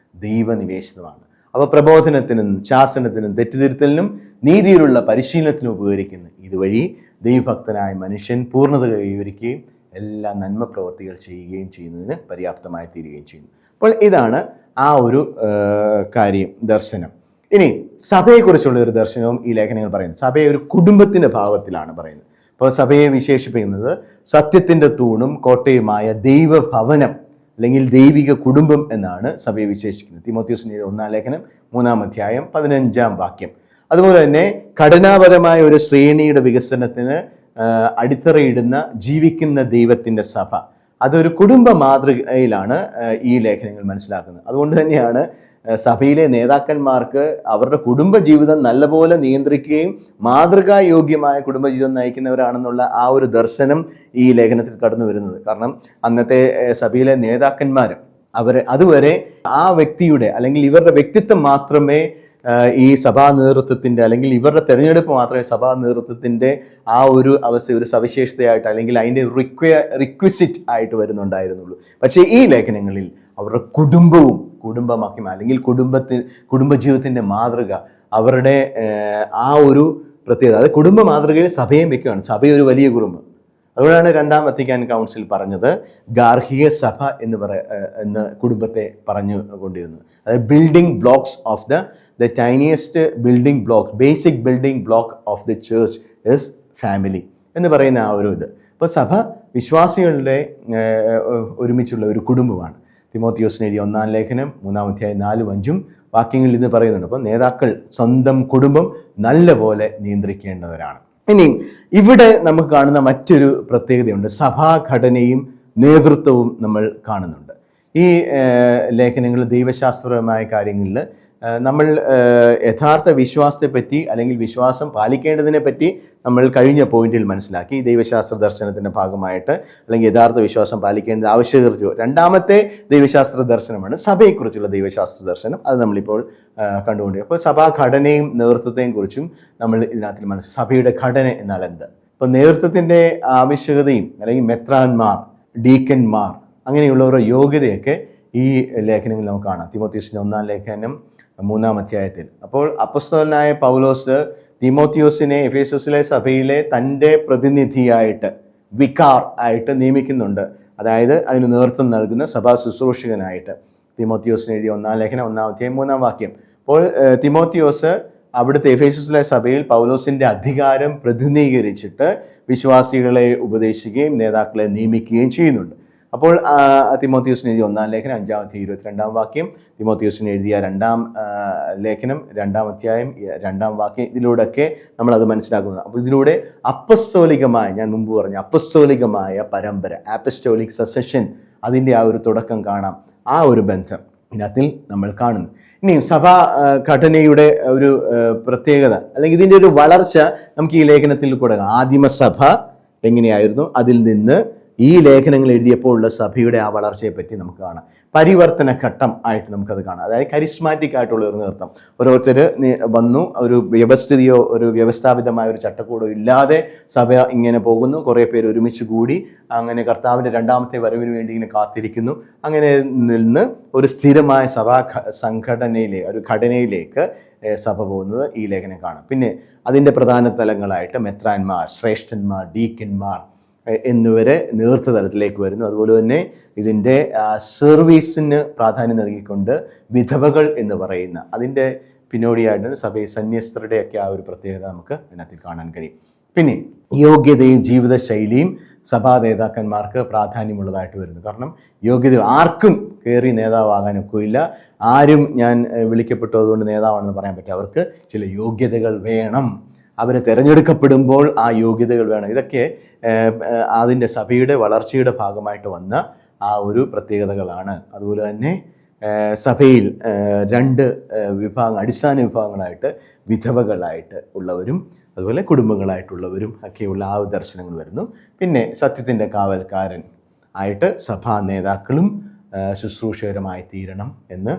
ദൈവനിവേശിതമാണ്. അവ പ്രബോധനത്തിനും ശാസനത്തിനും തെറ്റുതിരുത്തലിനും നീതിയിലുള്ള പരിശീലനത്തിനും ഉപകരിക്കുന്നു. ഇതുവഴി ദൈവഭക്തനായ മനുഷ്യൻ പൂർണ്ണത കൈവരിക്കുകയും എല്ലാ നന്മ പ്രവർത്തികൾ ചെയ്യുകയും ചെയ്യുന്നതിന് പര്യാപ്തമായി തീരുകയും ചെയ്യുന്നു. അപ്പോൾ ഇതാണ് ആ ഒരു കാര്യം, ദർശനം. ഇനി സഭയെക്കുറിച്ചുള്ള ഒരു ദർശനവും ഈ ലേഖനങ്ങൾ പറയുന്നത്. സഭയെ ഒരു കുടുംബത്തിൻ്റെ ഭാവത്തിലാണ് പറയുന്നത്. അപ്പോൾ സഭയെ വിശേഷിപ്പിക്കുന്നത് സത്യത്തിൻ്റെ തൂണും കോട്ടയുമായ ദൈവഭവനം അല്ലെങ്കിൽ ദൈവിക കുടുംബം എന്നാണ് സഭയെ വിശേഷിക്കുന്നത്. തീമോഥെയോസിന്റെ 1-ാം ലേഖനം 3-ാം അധ്യായം 15-ാം വാക്യം. അതുപോലെ തന്നെ ഘടനാപരമായ ഒരു ശ്രേണിയുടെ വികസനത്തിന് അടിത്തറയിടുന്ന ജീവിക്കുന്ന ദൈവത്തിൻ്റെ സഭ, അതൊരു കുടുംബ മാതൃകയിലാണ് ഈ ലേഖനങ്ങൾ മനസ്സിലാക്കുന്നത്. അതുകൊണ്ട് തന്നെയാണ് സഭയിലെ നേതാക്കന്മാർക്ക് അവരുടെ കുടുംബജീവിതം നല്ലപോലെ നിയന്ത്രിക്കുകയും മാതൃകായോഗ്യമായ കുടുംബജീവിതം നയിക്കുന്നവരാണെന്നുള്ള ആ ഒരു ദർശനം ഈ ലേഖനത്തിൽ കടന്നു വരുന്നത്. കാരണം അന്നത്തെ സഭയിലെ നേതാക്കന്മാർ അതുവരെ ആ വ്യക്തിയുടെ അല്ലെങ്കിൽ ഇവരുടെ വ്യക്തിത്വം മാത്രമേ ഈ സഭാ നേതൃത്വത്തിൻ്റെ അല്ലെങ്കിൽ ഇവരുടെ തെരഞ്ഞെടുപ്പ് മാത്രമേ സഭാ നേതൃത്വത്തിൻ്റെ ആ ഒരു അവസ്ഥ ഒരു സവിശേഷതയായിട്ട് അല്ലെങ്കിൽ അതിൻ്റെ റിക്വിസിറ്റ് ആയിട്ട് വരുന്നുണ്ടായിരുന്നുള്ളൂ. പക്ഷേ ഈ ലേഖനങ്ങളിൽ അവരുടെ കുടുംബമാക്കി അല്ലെങ്കിൽ കുടുംബജീവിതത്തിൻ്റെ മാതൃക, അവരുടെ ആ ഒരു പ്രത്യേകത, അത് കുടുംബ മാതൃകയിൽ സഭയും വെക്കുകയാണ്. സഭയൊരു വലിയ കുടുംബം. അതുകൊണ്ടാണ് 2-ാം വത്തിക്കാൻ കൗൺസിൽ പറഞ്ഞത് ഗാർഹിക സഭ എന്ന് കുടുംബത്തെ പറഞ്ഞുകൊണ്ടിരുന്നത്. അതായത് building blocks of the tiniest building block, basic building block of the church is family എന്ന് പറയുന്ന ആ ഒരു ഇത്. അപ്പോൾ സഭ വിശ്വാസികളുടെ ഒരുമിച്ചുള്ള ഒരു കുടുംബമാണ്. തീമോഥെയോസിന് എഴുതിയ 1-ാം ലേഖനം 3-ാം അധ്യായം 4-5 വാക്യങ്ങളിൽ ഇത് പറയുന്നുണ്ട്. അപ്പോൾ നേതാക്കൾ സ്വന്തം കുടുംബം നല്ലപോലെ നിയന്ത്രിക്കേണ്ടവരാണ്. ഇനിയും ഇവിടെ നമുക്ക് കാണുന്ന മറ്റൊരു പ്രത്യേകതയുണ്ട്. സഭാഘടനയും നേതൃത്വവും നമ്മൾ കാണുന്നുണ്ട്. ഈ ലേഖനങ്ങൾ ദൈവശാസ്ത്രപരമായ കാര്യങ്ങളിൽ നമ്മൾ യഥാർത്ഥ വിശ്വാസത്തെപ്പറ്റി അല്ലെങ്കിൽ വിശ്വാസം പാലിക്കേണ്ടതിനെ പറ്റി നമ്മൾ കഴിഞ്ഞ പോയിന്റിൽ മനസ്സിലാക്കി. ദൈവശാസ്ത്ര ദർശനത്തിൻ്റെ ഭാഗമായിട്ട് അല്ലെങ്കിൽ യഥാർത്ഥ വിശ്വാസം പാലിക്കേണ്ടത് ആവശ്യകത. 2-ാമത്തെ ദൈവശാസ്ത്ര ദർശനമാണ് സഭയെക്കുറിച്ചുള്ള ദൈവശാസ്ത്ര ദർശനം. അത് നമ്മളിപ്പോൾ കണ്ടുകൊണ്ടിരിക്കും. അപ്പോൾ സഭാഘടനയും നേതൃത്വത്തെയും കുറിച്ചും നമ്മൾ ഇതിനകത്ത് മനസ്സിലാക്കി. സഭയുടെ ഘടന എന്നാൽ എന്ത്? ഇപ്പോൾ നേതൃത്വത്തിൻ്റെ ആവശ്യകതയും അല്ലെങ്കിൽ മെത്രാന്മാർ, ഡീക്കന്മാർ അങ്ങനെയുള്ളവരുടെ യോഗ്യതയൊക്കെ ഈ ലേഖനങ്ങളിൽ നമുക്ക് കാണാം. തീമോഥെയോസിന്റെ 1-ാം ലേഖനം 3-ാം അധ്യായത്തിൽ. അപ്പോൾ അപ്പോസ്തലനായ പൗലോസ് തീമോഥെയോസിനെ എഫേസസിലെ സഭയിലെ തൻ്റെ പ്രതിനിധിയായിട്ട്, വികാർ ആയിട്ട് നിയമിക്കുന്നുണ്ട്. അതായത് അതിന് നേതൃത്വം നൽകുന്ന സഭാ ശുശ്രൂഷകനായിട്ട്. തീമോഥെയോസിന് എഴുതിയ 1-ാം ലേഖനം 1-ാം അധ്യായം 3-ാം വാക്യം. അപ്പോൾ തീമോഥെയോസ് അവിടുത്തെ എഫേസസിലെ സഭയിൽ പൗലോസിൻ്റെ അധികാരം പ്രതിനിധീകരിച്ചിട്ട് വിശ്വാസികളെ ഉപദേശിക്കുകയും നേതാക്കളെ നിയമിക്കുകയും ചെയ്യുന്നുണ്ട്. അപ്പോൾ തീമോഥെയോസിന് എഴുതിയ 1-ാം ലേഖനം 5-ാം അധ്യായം 22-ാം വാക്യം, തീമോഥെയോസിന് എഴുതിയ 2-ാം ലേഖനം 2-ാം അധ്യായം 2-ാം വാക്യം, ഇതിലൂടെയൊക്കെ നമ്മളത് മനസ്സിലാക്കുന്നത്. അപ്പോൾ ഇതിലൂടെ അപ്പസ്തോലികമായ, ഞാൻ മുമ്പ് പറഞ്ഞ അപ്പസ്തോലികമായ പരമ്പര, അപ്പസ്റ്റോലിക് സസഷൻ, അതിൻ്റെ ആ ഒരു തുടക്കം കാണാം. ആ ഒരു ബന്ധം ഇതിനകത്തിൽ നമ്മൾ കാണുന്നു. ഇനിയും സഭാ ഘടനയുടെ ഒരു പ്രത്യേകത അല്ലെങ്കിൽ ഇതിൻ്റെ ഒരു വളർച്ച നമുക്ക് ഈ ലേഖനത്തിൽ കൂടെ ആദിമസഭ എങ്ങനെയായിരുന്നു, അതിൽ നിന്ന് ഈ ലേഖനങ്ങൾ എഴുതിയപ്പോൾ ഉള്ള സഭയുടെ ആ വളർച്ചയെപ്പറ്റി നമുക്ക് കാണാം. പരിവർത്തന ഘട്ടം ആയിട്ട് നമുക്കത് കാണാം. അതായത് കരിസ്മാറ്റിക് ആയിട്ടുള്ള ഒരു നേതൃത്വം. ഓരോരുത്തർ വന്നു, ഒരു വ്യവസ്ഥിതിയോ ഒരു വ്യവസ്ഥാപിതമായ ഒരു ചട്ടക്കൂടോ ഇല്ലാതെ സഭ ഇങ്ങനെ പോകുന്നു. കുറേ പേര് ഒരുമിച്ച് കൂടി അങ്ങനെ കർത്താവിൻ്റെ 2-ാമത്തെ വരവിന് വേണ്ടി ഇങ്ങനെ കാത്തിരിക്കുന്നു. അങ്ങനെ നിന്ന് ഒരു സ്ഥിരമായ സഭാ സംഘടനയിലേക്ക്, ഒരു ഘടനയിലേക്ക് സഭ പോകുന്നത് ഈ ലേഖനം കാണാം. പിന്നെ അതിൻ്റെ പ്രധാന തലങ്ങളായിട്ട് മെത്രാന്മാർ, ശ്രേഷ്ഠന്മാർ, ഡീക്കന്മാർ എന്നിവരെ നേതൃത്വതലത്തിലേക്ക് വരുന്നു. അതുപോലെ തന്നെ ഇതിൻ്റെ സർവീസിന് പ്രാധാന്യം നൽകിക്കൊണ്ട് വിധവകൾ എന്ന് പറയുന്ന അതിൻ്റെ പിന്നോടിയായിട്ടാണ് സഭയിൽ സന്യസ്തരുടെയൊക്കെ ആ ഒരു പ്രത്യേകത നമുക്ക് അതിനകത്ത് കാണാൻ കഴിയും. പിന്നെ യോഗ്യതയും ജീവിതശൈലിയും സഭാ നേതാക്കന്മാർക്ക് പ്രാധാന്യമുള്ളതായിട്ട് വരുന്നു. കാരണം യോഗ്യത ആർക്കും കയറി നേതാവാകാനൊക്കില്ല. ആരും ഞാൻ വിളിക്കപ്പെട്ടു അതുകൊണ്ട് നേതാവാണെന്ന് പറയാൻ പറ്റും. അവർക്ക് ചില യോഗ്യതകൾ വേണം. അവരെ തിരഞ്ഞെടുക്കപ്പെടുമ്പോൾ ആ യോഗ്യതകൾ വേണം. ഇതൊക്കെ അതിൻ്റെ സഭയുടെ വളർച്ചയുടെ ഭാഗമായിട്ട് വന്ന ആ ഒരു പ്രത്യേകതകളാണ്. അതുപോലെ തന്നെ സഭയിൽ 2 വിഭാഗം, അടിസ്ഥാന വിഭാഗങ്ങളായിട്ട് വിധവകളായിട്ട് ഉള്ളവരും അതുപോലെ കുടുംബങ്ങളായിട്ടുള്ളവരും ഒക്കെയുള്ള ആ ദർശനങ്ങൾ വരുന്നു. പിന്നെ സത്യത്തിൻ്റെ കാവൽക്കാരൻ, ആയിട്ട് സഭാ നേതാക്കളും ശുശ്രൂഷകരമായി തീരണം എന്ന്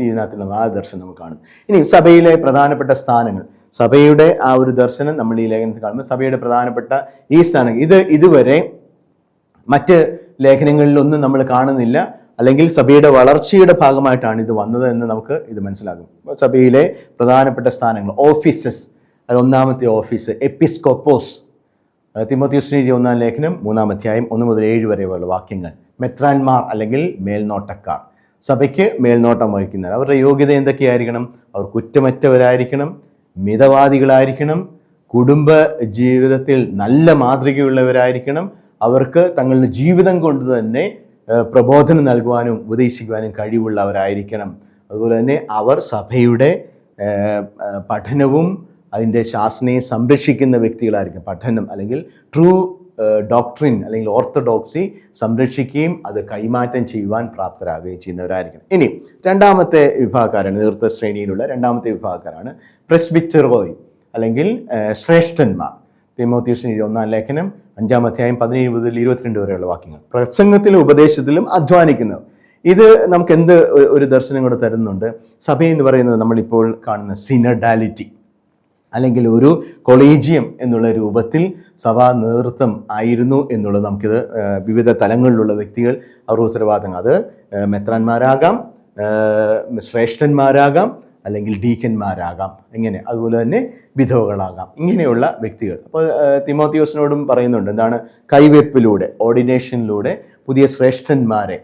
ഇതിനകത്ത് നമ്മൾ ആ ദർശനം നമുക്ക് കാണുന്നു. ഇനി സഭയിലെ പ്രധാനപ്പെട്ട സ്ഥാനങ്ങൾ, സഭയുടെ ആ ഒരു ദർശനം നമ്മൾ ഈ ലേഖനത്തിൽ കാണുമ്പോൾ സഭയുടെ പ്രധാനപ്പെട്ട ഈ സ്ഥാനങ്ങൾ ഇതുവരെ മറ്റ് ലേഖനങ്ങളിലൊന്നും നമ്മൾ കാണുന്നില്ല, അല്ലെങ്കിൽ സഭയുടെ വളർച്ചയുടെ ഭാഗമായിട്ടാണ് ഇത് വന്നത് എന്ന് നമുക്ക് ഇത് മനസ്സിലാകും. സഭയിലെ പ്രധാനപ്പെട്ട സ്ഥാനങ്ങൾ, ഓഫീസസ്, അത് ഒന്നാമത്തെ ഓഫീസ് എപ്പിസ്കോപ്പോസ്, തിമോത്തിയോസിന് എഴുതിയ 1-ാം ലേഖനം 3-ാം അധ്യായം 1 മുതൽ 7 വരെയുള്ള വാക്യങ്ങൾ. മെത്രാന്മാർ അല്ലെങ്കിൽ മേൽനോട്ടക്കാർ, സഭയ്ക്ക് മേൽനോട്ടം വഹിക്കുന്നവർ. അവരുടെ യോഗ്യത എന്തൊക്കെയായിരിക്കണം? അവർ കുറ്റമറ്റവരായിരിക്കണം, മിതവാദികളായിരിക്കണം, കുടുംബ ജീവിതത്തിൽ നല്ല മാതൃകയുള്ളവരായിരിക്കണം, അവർക്ക് തങ്ങളുടെ ജീവിതം കൊണ്ട് തന്നെ പ്രബോധനം നൽകുവാനും ഉപദേശിക്കുവാനും കഴിവുള്ളവരായിരിക്കണം. അതുപോലെ തന്നെ അവർ സഭയുടെ പഠനവും അതിൻ്റെ ശാസനയെ സംരക്ഷിക്കുന്ന വ്യക്തികളായിരിക്കും. പഠനം അല്ലെങ്കിൽ ട്രൂ ഡോക്ട്രിൻ അല്ലെങ്കിൽ ഓർത്തഡോക്സി സംരക്ഷിക്കുകയും അത് കൈമാറ്റം ചെയ്യുവാൻ പ്രാപ്തരാകുകയും ചെയ്യുന്നവരായിരിക്കണം. ഇനി രണ്ടാമത്തെ വിഭാഗക്കാരാണ്, നേതൃത്വ ശ്രേണിയിലുള്ള രണ്ടാമത്തെ വിഭാഗക്കാരാണ് പ്രെസ്ബിറ്ററോയ് അല്ലെങ്കിൽ ശ്രേഷ്ഠന്മാർ. തിമോത്തിയോസിന് 1-ാം ലേഖനം 5-ാം അധ്യായം 17 മുതൽ 22 വരെയുള്ള വാക്യങ്ങൾ. പ്രസംഗത്തിലും ഉപദേശത്തിലും അധ്വാനിക്കുന്നവർ. ഇത് നമുക്ക് എന്ത് ഒരു ദർശനം കൂടെ തരുന്നുണ്ട്? സഭ എന്ന് പറയുന്നത് നമ്മളിപ്പോൾ കാണുന്ന സിനഡാലിറ്റി അല്ലെങ്കിൽ ഒരു കൊളീജിയം എന്നുള്ള രൂപത്തിൽ സഭാ നേതൃത്വം ആയിരുന്നു എന്നുള്ളത് നമുക്കിത് വിവിധ തലങ്ങളിലുള്ള വ്യക്തികൾ അവർ ഉത്തരവാദിത്തങ്ങൾ, അത് മെത്രാന്മാരാകാം, ശ്രേഷ്ഠന്മാരാകാം, അല്ലെങ്കിൽ ഡീക്കന്മാരാകാം, ഇങ്ങനെ അതുപോലെ തന്നെ വിധവകളാകാം, ഇങ്ങനെയുള്ള വ്യക്തികൾ. അപ്പോൾ തിമോത്തിയോസിനോടും പറയുന്നുണ്ട് എന്താണ്? കൈവെപ്പിലൂടെ, ഓർഡിനേഷനിലൂടെ പുതിയ ശ്രേഷ്ഠന്മാരെ,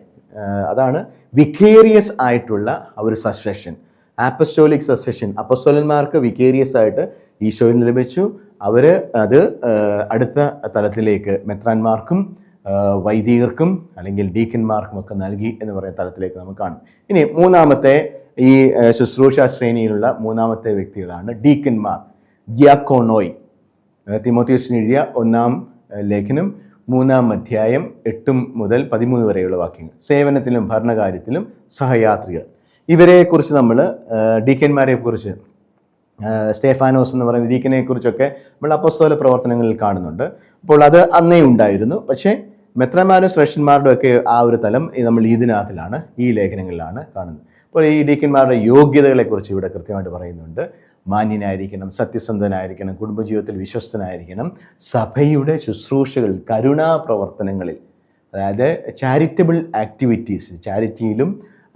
അതാണ് വിക്കേറിയസ് ആയിട്ടുള്ള ഒരു സക്സഷൻ, ആപ്പസ്റ്റോളിക് സക്സഷൻ. അപ്പസ്തോലന്മാർക്ക് വിക്കേറിയസ് ആയിട്ട് ഈശോയിൽ ലഭിച്ചു, അവർ അത് അടുത്ത തലത്തിലേക്ക് മെത്രാന്മാർക്കും വൈദികർക്കും അല്ലെങ്കിൽ ഡീക്കന്മാർക്കും ഒക്കെ നൽകി എന്ന് പറയുന്ന തലത്തിലേക്ക് നമുക്ക് കാണും. ഇനി മൂന്നാമത്തെ ഈ ശുശ്രൂഷ ശ്രേണിയിലുള്ള മൂന്നാമത്തെ വ്യക്തികളാണ് ഡീക്കന്മാർ, ഡിയാക്കോണോയ്. തിമോത്തിയോസിന് എഴുതിയ 1-ാം ലേഖനം 3-ാം അധ്യായം 8 മുതൽ 13 വരെയുള്ള വാക്യങ്ങൾ. സേവനത്തിലും ഭരണകാര്യത്തിലും സഹയാത്രികൾ. ഇവരെ കുറിച്ച് നമ്മൾ ഡീക്കന്മാരെ കുറിച്ച്, സ്റ്റേഫാനോസ് എന്ന് പറയുന്ന ഡീക്കനെ കുറിച്ചൊക്കെ നമ്മൾ അപ്പോസ്തല പ്രവർത്തനങ്ങളിൽ കാണുന്നുണ്ട്. അപ്പോൾ അത് അന്നേ ഉണ്ടായിരുന്നു. പക്ഷേ മെത്രാന്മാരും ശ്രേഷ്ഠന്മാരുടെ ഒക്കെ ആ ഒരു തലം നമ്മൾ ഇതിനകത്തിലാണ്, ഈ ലേഖനങ്ങളിലാണ് കാണുന്നത്. അപ്പോൾ ഈ ഡീക്കന്മാരുടെ യോഗ്യതകളെക്കുറിച്ച് ഇവിടെ കൃത്യമായിട്ട് പറയുന്നുണ്ട്. മാന്യനായിരിക്കണം, സത്യസന്ധനായിരിക്കണം, കുടുംബജീവിതത്തിൽ വിശ്വസ്തനായിരിക്കണം, സഭയുടെ ശുശ്രൂഷകൾ, കരുണാപ്രവർത്തനങ്ങളിൽ, അതായത് ചാരിറ്റബിൾ ആക്ടിവിറ്റീസ്, ചാരിറ്റിയിലും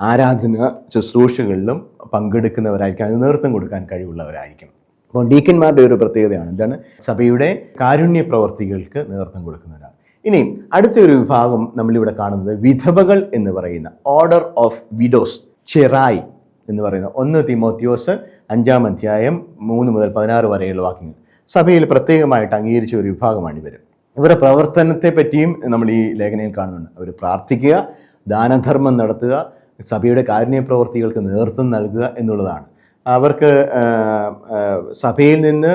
ആരാധന ശുശ്രൂഷകളിലും പങ്കെടുക്കുന്നവരായിരിക്കും, അതിന് നേതൃത്വം കൊടുക്കാൻ കഴിവുള്ളവരായിരിക്കും. അപ്പോൾ ഡീക്കന്മാരുടെ ഒരു പ്രത്യേകതയാണ് എന്താണ്? സഭയുടെ കാരുണ്യ പ്രവർത്തികൾക്ക് നേതൃത്വം കൊടുക്കുന്നവരാണ്. ഇനി അടുത്തൊരു വിഭാഗം നമ്മളിവിടെ കാണുന്നത് വിധവകൾ എന്ന് പറയുന്ന ഓർഡർ ഓഫ് വിഡോസ്, ചെറായി എന്ന് പറയുന്ന 1 തിമോത്തിയോസ് 5-ാം അധ്യായം 3 മുതൽ 16 വരെയുള്ള വാക്യങ്ങൾ. സഭയിൽ പ്രത്യേകമായിട്ട് അംഗീകരിച്ച ഒരു വിഭാഗമാണ് ഇവർ. ഇവരുടെ പ്രവർത്തനത്തെ പറ്റിയും നമ്മൾ ഈ ലേഖനയിൽ കാണുന്നുണ്ട്. അവർ പ്രാർത്ഥിക്കുക, ദാനധർമ്മം നടത്തുക, സഭയുടെ കാരുണ്യ പ്രവർത്തികൾക്ക് നേതൃത്വം നൽകുക എന്നുള്ളതാണ്. അവർക്ക് സഭയിൽ നിന്ന്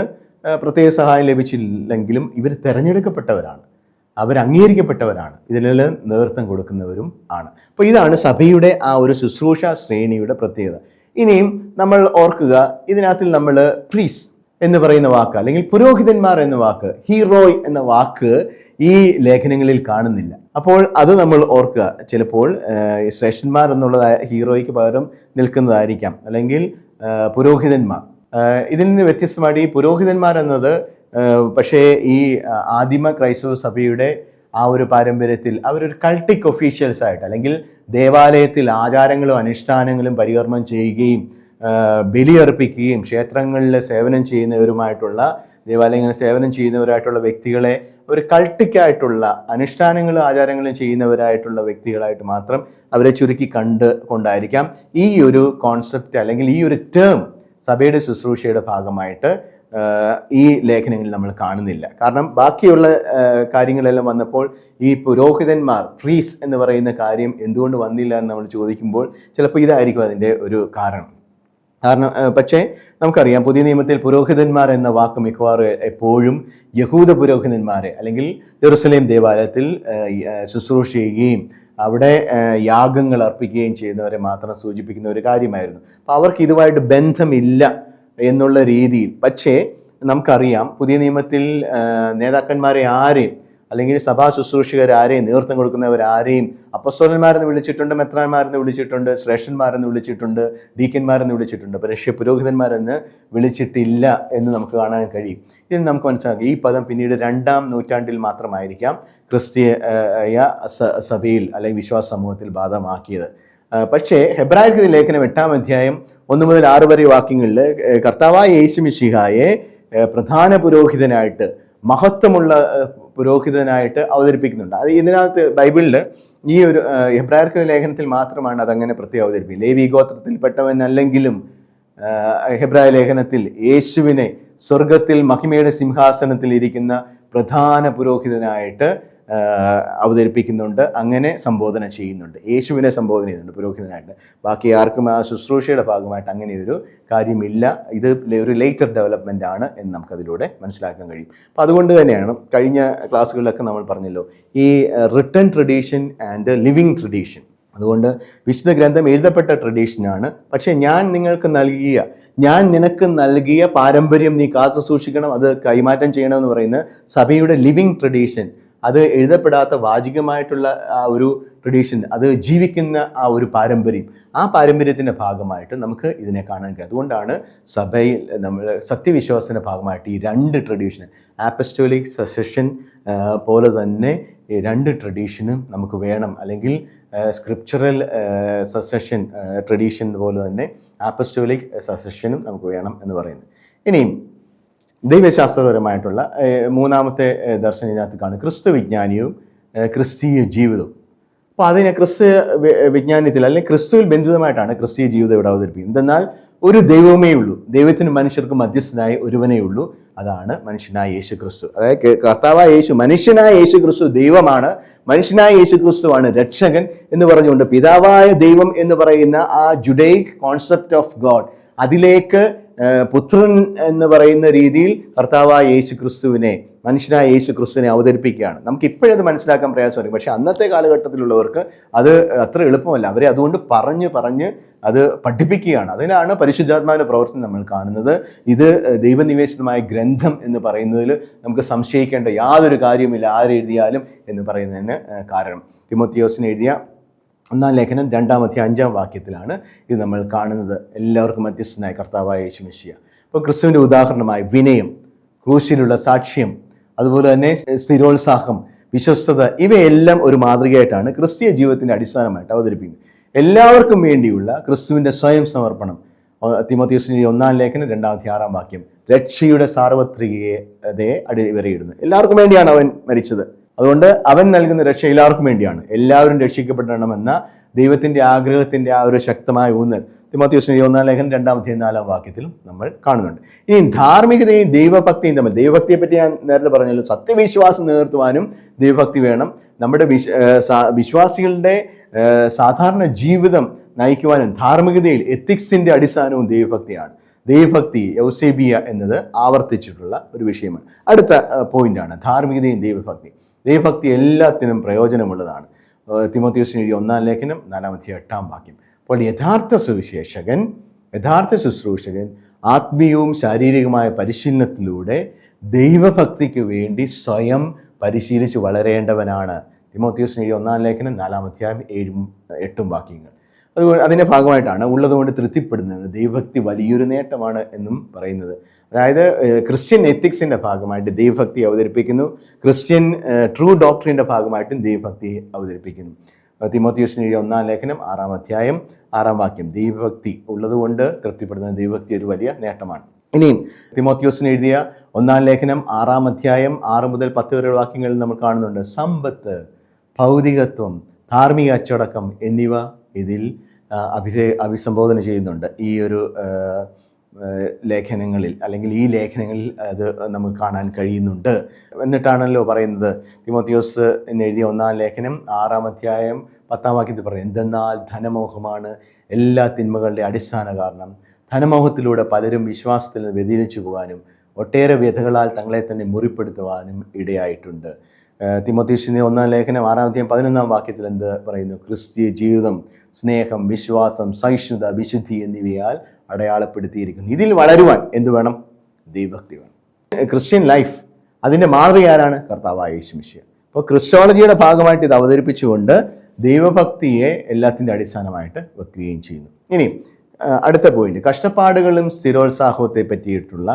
പ്രത്യേക സഹായം ലഭിച്ചില്ലെങ്കിലും ഇവർ തിരഞ്ഞെടുക്കപ്പെട്ടവരാണ്, അവർ അംഗീകരിക്കപ്പെട്ടവരാണ്, ഇതിനെല്ലാം നേതൃത്വം കൊടുക്കുന്നവരും ആണ്. അപ്പോൾ ഇതാണ് സഭയുടെ ആ ഒരു ശുശ്രൂഷ ശ്രേണിയുടെ പ്രത്യേകത. ഇനിയും നമ്മൾ ഓർക്കുക, ഇതിനകത്തിൽ നമ്മൾ പ്രീസ് എന്ന് പറയുന്ന വാക്ക് അല്ലെങ്കിൽ പുരോഹിതന്മാർ എന്ന വാക്ക്, ഹീറോയ് എന്ന വാക്ക് ഈ ലേഖനങ്ങളിൽ കാണുന്നില്ല. അപ്പോൾ അത് നമ്മൾ ഓർക്കുക. ചിലപ്പോൾ ശ്രേഷ്ഠന്മാർ എന്നുള്ള ഹീറോയ്ക്ക് പകരം നിൽക്കുന്നതായിരിക്കാം, അല്ലെങ്കിൽ പുരോഹിതന്മാർ. ഇതിൽ നിന്ന് വ്യത്യസ്തമായിട്ട് ഈ പുരോഹിതന്മാർ എന്നത് പക്ഷേ ഈ ആദിമ ക്രൈസ്തവ സഭയുടെ ആ ഒരു പാരമ്പര്യത്തിൽ അവരൊരു കൾട്ടിക് ഒഫീഷ്യൽസ് ആയിട്ട്, അല്ലെങ്കിൽ ദേവാലയത്തിൽ ആചാരങ്ങളും അനുഷ്ഠാനങ്ങളും പരികർമ്മം ചെയ്യുകയും ബലിയർപ്പിക്കുകയും ക്ഷേത്രങ്ങളിൽ സേവനം ചെയ്യുന്നവരുമായിട്ടുള്ള, ദേവാലയങ്ങളിൽ സേവനം ചെയ്യുന്നവരായിട്ടുള്ള വ്യക്തികളെ ഒരു കൾട്ടിക്കായിട്ടുള്ള അനുഷ്ഠാനങ്ങളും ആചാരങ്ങളും ചെയ്യുന്നവരായിട്ടുള്ള വ്യക്തികളായിട്ട് മാത്രം അവരെ ചുരുക്കി കൊണ്ടായിരിക്കാം ഈ ഒരു കോൺസെപ്റ്റ് അല്ലെങ്കിൽ ഈ ഒരു ടേം സഭയുടെ ശുശ്രൂഷയുടെ ഭാഗമായിട്ട് ഈ ലേഖനങ്ങളിൽ നമ്മൾ കാണുന്നില്ല. കാരണം ബാക്കിയുള്ള കാര്യങ്ങളെല്ലാം വന്നപ്പോൾ ഈ പുരോഹിതന്മാർ, പ്രീസ് എന്ന് പറയുന്ന കാര്യം എന്തുകൊണ്ട് വന്നില്ല എന്ന് നമ്മൾ ചോദിക്കുമ്പോൾ ചിലപ്പോൾ ഇതായിരിക്കും അതിൻ്റെ ഒരു കാരണം. പക്ഷേ നമുക്കറിയാം, പുതിയ നിയമത്തിൽ പുരോഹിതന്മാർ എന്ന വാക്ക് മിക്കവാറും എപ്പോഴും യഹൂദ പുരോഹിതന്മാരെ അല്ലെങ്കിൽ ജെറുസലേം ദേവാലയത്തിൽ ശുശ്രൂഷ ചെയ്യുകയും അവിടെ യാഗങ്ങൾ അർപ്പിക്കുകയും ചെയ്യുന്നവരെ മാത്രം സൂചിപ്പിക്കുന്ന ഒരു കാര്യമായിരുന്നു. അപ്പോൾ അവർക്ക് ഇതുമായിട്ട് ബന്ധമില്ല എന്നുള്ള രീതിയിൽ. പക്ഷേ നമുക്കറിയാം, പുതിയ നിയമത്തിൽ നേതാക്കന്മാരെ ആരെയും, അല്ലെങ്കിൽ സഭാ ശുശ്രൂഷകരാരെയും നേതൃത്വം കൊടുക്കുന്നവരാരെയും അപ്പസ്തോലന്മാരെന്ന് വിളിച്ചിട്ടുണ്ട്, മെത്രാന്മാരെന്ന് വിളിച്ചിട്ടുണ്ട്, ശ്രേഷ്ഠന്മാരെന്ന് വിളിച്ചിട്ടുണ്ട്, ഡീക്കന്മാരെന്ന് വിളിച്ചിട്ടുണ്ട്. പക്ഷേ പുരോഹിതന്മാരെന്ന് വിളിച്ചിട്ടില്ല എന്ന് നമുക്ക് കാണാൻ കഴിയും. ഇതിൽ നമുക്ക് മനസ്സിലാക്കാം ഈ പദം പിന്നീട് 2-ാം നൂറ്റാണ്ടിൽ മാത്രമായിരിക്കാം ക്രിസ്തീയ സഭയിൽ അല്ലെങ്കിൽ വിശ്വാസ സമൂഹത്തിൽ ബാധകമാക്കിയത്. പക്ഷേ ഹെബ്രായർക്ക് ലേഖനം 8-ാം അധ്യായം 1 മുതൽ 6 വരെ വാക്യങ്ങളിൽ കർത്താവായ യേശു മിശിഹായെ പ്രധാന പുരോഹിതനായിട്ട്, മഹത്വമുള്ള പുരോഹിതനായിട്ട് അവതരിപ്പിക്കുന്നുണ്ട്. അത് ഇതിനകത്ത് ബൈബിളിൽ ഈ ഒരു ഹെബ്രായർക്ക് ലേഖനത്തിൽ മാത്രമാണ് അതങ്ങനെ പ്രത്യേകം അവതരിപ്പിക്കുന്നത്. ലേവി ഗോത്രത്തിൽപ്പെട്ടവനല്ലെങ്കിലും ഹെബ്രായ ലേഖനത്തിൽ യേശുവിനെ സ്വർഗത്തിൽ മഹിമയുടെ സിംഹാസനത്തിൽ ഇരിക്കുന്ന പ്രധാന പുരോഹിതനായിട്ട് അവതരിപ്പിക്കുന്നുണ്ട്, അങ്ങനെ സംബോധന ചെയ്യുന്നുണ്ട്, യേശുവിനെ സംബോധന ചെയ്യുന്നുണ്ട് പുരോഹിതനായിട്ട്. ബാക്കി ആർക്കും ആ ശുശ്രൂഷയുടെ ഭാഗമായിട്ട് അങ്ങനെ ഒരു കാര്യമില്ല. ഇത് ഒരു ലേറ്റർ ഡെവലപ്മെൻ്റ് ആണ് എന്ന് നമുക്കതിലൂടെ മനസ്സിലാക്കാൻ കഴിയും. അപ്പോൾ അതുകൊണ്ട് തന്നെയാണ് കഴിഞ്ഞ ക്ലാസ്സുകളിലൊക്കെ നമ്മൾ പറഞ്ഞല്ലോ ഈ written tradition and living tradition. അതുകൊണ്ട് വിശുദ്ധ ഗ്രന്ഥം എഴുതപ്പെട്ട ട്രഡീഷനാണ്. പക്ഷേ ഞാൻ നിനക്ക് നൽകിയ പാരമ്പര്യം നീ കാത്തു സൂക്ഷിക്കണം, അത് കൈമാറ്റം ചെയ്യണമെന്ന് പറയുന്ന സഭയുടെ ലിവിങ് ട്രഡീഷൻ, അത് എഴുതപ്പെടാത്ത വാചികമായിട്ടുള്ള ആ ഒരു ട്രഡീഷൻ, അത് ജീവിക്കുന്ന ആ ഒരു പാരമ്പര്യം, ആ പാരമ്പര്യത്തിൻ്റെ ഭാഗമായിട്ട് നമുക്ക് ഇതിനെ കാണാൻ കഴിയും. അതുകൊണ്ടാണ് സഭയിൽ നമ്മൾ സത്യവിശ്വാസത്തിൻ്റെ ഭാഗമായിട്ട് ഈ 2 ട്രഡീഷൻ, ആപ്പസ്റ്റോലിക് സസഷൻ പോലെ തന്നെ ഈ 2 ട്രഡീഷനും നമുക്ക് വേണം. അല്ലെങ്കിൽ സ്ക്രിപ്ചറൽ സസഷൻ ട്രഡീഷൻ പോലെ തന്നെ ആപ്പസ്റ്റോലിക് സസഷനും നമുക്ക് വേണം എന്ന് പറയുന്നത്. ഇനിയും ദൈവശാസ്ത്രപരമായിട്ടുള്ള 3-ാമത്തെ ദർശനം ഇതിനകത്ത് കാണും, ക്രിസ്തു വിജ്ഞാനവും ക്രിസ്തീയ ജീവിതവും. അപ്പോൾ അതിനെ ക്രിസ്തു വിജ്ഞാനത്തിൽ അല്ലെങ്കിൽ ക്രിസ്തുവിൽ ബന്ധിതമായിട്ടാണ് ക്രിസ്തീയ ജീവിതം ഇവിടെ അവതരിപ്പിക്കുന്നത്. എന്നാൽ ഒരു ദൈവമേ ഉള്ളൂ, ദൈവത്തിന് മനുഷ്യർക്ക് മധ്യസ്ഥനായ ഒരുവനേ ഉള്ളൂ, അതാണ് മനുഷ്യനായ യേശു ക്രിസ്തു. അതായത് കർത്താവായ യേശു, മനുഷ്യനായ യേശു ക്രിസ്തു ദൈവമാണ്, മനുഷ്യനായ യേശു ക്രിസ്തുവാണ് രക്ഷകൻ എന്ന് പറഞ്ഞുകൊണ്ട് പിതാവായ ദൈവം എന്ന് പറയുന്ന ആ ജുഡൈക് കോൺസെപ്റ്റ് ഓഫ് ഗോഡ്, അതിലേക്ക് പുത്രൻ എന്ന് പറയുന്ന രീതിയിൽ കർത്താവായ യേശു ക്രിസ്തുവിനെ, മനുഷ്യനായ യേശു ക്രിസ്തുവിനെ അവതരിപ്പിക്കുകയാണ്. നമുക്ക് ഇപ്പോഴത് മനസ്സിലാക്കാൻ പ്രയാസമായിരിക്കും, പക്ഷേ അന്നത്തെ കാലഘട്ടത്തിലുള്ളവർക്ക് അത് അത്ര എളുപ്പമല്ല. അവരെ അതുകൊണ്ട് പറഞ്ഞ് അത് പഠിപ്പിക്കുകയാണ്. അതിനാണ് പരിശുദ്ധാത്മാവിൻ്റെ പ്രവർത്തനം നമ്മൾ കാണുന്നത്. ഇത് ദൈവനിവേശിതമായ ഗ്രന്ഥം എന്ന് പറയുന്നതിൽ നമുക്ക് സംശയിക്കേണ്ട യാതൊരു കാര്യമില്ല, ആരെഴുതിയാലും എന്ന് പറയുന്നതിന് കാരണം. തിമോത്തിയോസിന് എഴുതിയ 1-ാം ലേഖനം 2-ാം അധ്യായം 5-ാം വാക്യത്തിലാണ് ഇത് നമ്മൾ കാണുന്നത്. എല്ലാവർക്കും മധ്യസ്ഥനായ കർത്താവായ യേശു മിശിഹാ. അപ്പോൾ ക്രിസ്തുവിൻ്റെ ഉദാഹരണമായ വിനയം, ക്രൂശിലുള്ള സാക്ഷ്യം, അതുപോലെ തന്നെ സ്ഥിരോത്സാഹം, വിശ്വസ്തത, ഇവയെല്ലാം ഒരു മാതൃകയായിട്ടാണ് ക്രിസ്തീയ ജീവിതത്തിൻ്റെ അടിസ്ഥാനമായിട്ട് അവതരിപ്പിക്കുന്നത്. എല്ലാവർക്കും വേണ്ടിയുള്ള ക്രിസ്തുവിൻ്റെ സ്വയം സമർപ്പണം. തിമോത്തിയോസിന്റെ 1-ാം ലേഖനം 2-ാം അധ്യായം 6-ാം വാക്യം, രക്ഷയുടെ സാർവത്രികതയെ അടിവരയിടുന്നു. എല്ലാവർക്കും വേണ്ടിയാണ് അവൻ മരിച്ചത്. അതുകൊണ്ട് അവൻ നൽകുന്ന രക്ഷ എല്ലാവർക്കും വേണ്ടിയാണ്. എല്ലാവരും രക്ഷിക്കപ്പെടണമെന്ന ദൈവത്തിൻ്റെ ആഗ്രഹത്തിൻ്റെ ആ ഒരു ശക്തമായ ഊന്നൽ തിമോത്തിയോസിന്റെ 1-ാം ലേഖനം 2-ാം അധ്യായം 4-ാം വാക്യത്തിലും നമ്മൾ കാണുന്നുണ്ട്. ഇനി ധാർമ്മികതയും ദൈവഭക്തിയും തമ്മിൽ, ദൈവഭക്തിയെ പറ്റി ഞാൻ നേരത്തെ പറഞ്ഞല്ലോ, സത്യവിശ്വാസം നിലനിർത്തുവാനും ദൈവഭക്തി വേണം. നമ്മുടെ വിശ്വാസികളുടെ സാധാരണ ജീവിതം നയിക്കുവാനും ധാർമ്മികതയിൽ എത്തിക്സിൻ്റെ അടിസ്ഥാനവും ദൈവഭക്തിയാണ്. ദൈവഭക്തി യൗസേബിയ എന്നത് ആവർത്തിച്ചിട്ടുള്ള ഒരു വിഷയമാണ്. അടുത്ത പോയിന്റാണ് ധാർമ്മികതയും ദൈവഭക്തി. ദൈവഭക്തി എല്ലാത്തിനും പ്രയോജനമുള്ളതാണ്. തിമോത്തിയോസിന് എഴുതിയ 1-ാം ലേഖനം 4-ാം അധ്യായം 8-ാം വാക്യം. അപ്പോൾ യഥാർത്ഥ സുവിശേഷകൻ, യഥാർത്ഥ ശുശ്രൂഷകൻ ആത്മീയവും ശാരീരികമായ പരിശീലനത്തിലൂടെ ദൈവഭക്തിക്ക് വേണ്ടി സ്വയം പരിശീലിച്ച് വളരേണ്ടവനാണ്. തിമോത്തിയോസിന് എഴുതിയ 1-ാം ലേഖനം 4-ാം അധ്യായം 7-ഉം 8-ഉം വാക്യങ്ങൾ. അതുകൊണ്ട് അതിൻ്റെ ഭാഗമായിട്ടാണ് ഉള്ളതുകൊണ്ട് തൃപ്തിപ്പെടുന്നത്. ദൈവഭക്തി വലിയൊരു നേട്ടമാണ് എന്നും പറയുന്നത്. അതായത് ക്രിസ്ത്യൻ എത്തിക്സിൻ്റെ ഭാഗമായിട്ട് ദൈവഭക്തി അവതരിപ്പിക്കുന്നു, ക്രിസ്ത്യൻ ട്രൂ ഡോക്ടറിൻ്റെ ഭാഗമായിട്ടും ദൈവഭക്തി അവതരിപ്പിക്കുന്നു. തിമോത്തിയോസിന് എഴുതിയ 1-ാം ലേഖനം 6-ാം അധ്യായം 6-ാം വാക്യം, ദൈവഭക്തി ഉള്ളതുകൊണ്ട് തൃപ്തിപ്പെടുന്ന ദൈവഭക്തി ഒരു വലിയ നേട്ടമാണ്. ഇനിയും തിമോത്തിയോസിന് എഴുതിയ 1-ാം ലേഖനം 6-ാം അധ്യായം 6 മുതൽ 10 വരെയുള്ള വാക്യങ്ങളിൽ നമ്മൾ കാണുന്നുണ്ട്, സമ്പത്ത്, ഭൗതികത്വം, ധാർമ്മിക അച്ചടക്കം എന്നിവ ഇതിൽ അഭിസംബോധന ചെയ്യുന്നുണ്ട്. ഈ ഒരു ലേഖനങ്ങളിൽ അല്ലെങ്കിൽ ഈ ലേഖനങ്ങളിൽ അത് നമുക്ക് കാണാൻ കഴിയുന്നുണ്ട്. എന്നിട്ടാണല്ലോ പറയുന്നത് തിമോത്തിയോസ് എഴുതിയ 1-ാം ലേഖനം 6-ാം അധ്യായം 10-ാം വാക്യത്തിൽ പറയും, എന്തെന്നാൽ ധനമോഹമാണ് എല്ലാ തിന്മകളുടെ അടിസ്ഥാന കാരണം. ധനമോഹത്തിലൂടെ പലരും വിശ്വാസത്തിൽ നിന്ന് വ്യതിചലിച്ചു പോകാനും ഒട്ടേറെ വ്യഥകളാൽ തങ്ങളെ തന്നെ മുറിപ്പെടുത്തുവാനും ഇടയായിട്ടുണ്ട്. തിമോത്തിയോസിന്റെ 1-ാം ലേഖനം 6-ാം അധ്യായം 11-ാം വാക്യത്തിൽ എന്ത് പറയുന്നു? ക്രിസ്തീയ ജീവിതം സ്നേഹം, വിശ്വാസം, സഹിഷ്ണുത, വിശുദ്ധി എന്നിവയാൽ അടയാളപ്പെടുത്തിയിരിക്കുന്നു. ഇതിൽ വളരുവാൻ എന്ത് വേണം? ദൈവഭക്തി വേണം. ക്രിസ്ത്യൻ ലൈഫ് അതിൻ്റെ മാതൃക ആരാണ്? കർത്താവായ യേശു മിശിഹാ. അപ്പോൾ ക്രിസ്റ്റോളജിയുടെ ഭാഗമായിട്ട് ഇത് അവതരിപ്പിച്ചുകൊണ്ട് ദൈവഭക്തിയെ എല്ലാത്തിൻ്റെ അടിസ്ഥാനമായിട്ട് വെക്കുകയും ചെയ്യുന്നു. ഇനി അടുത്ത പോയിന്റ്, കഷ്ടപ്പാടുകളും സ്ഥിരോത്സാഹത്തെ പറ്റിയിട്ടുള്ള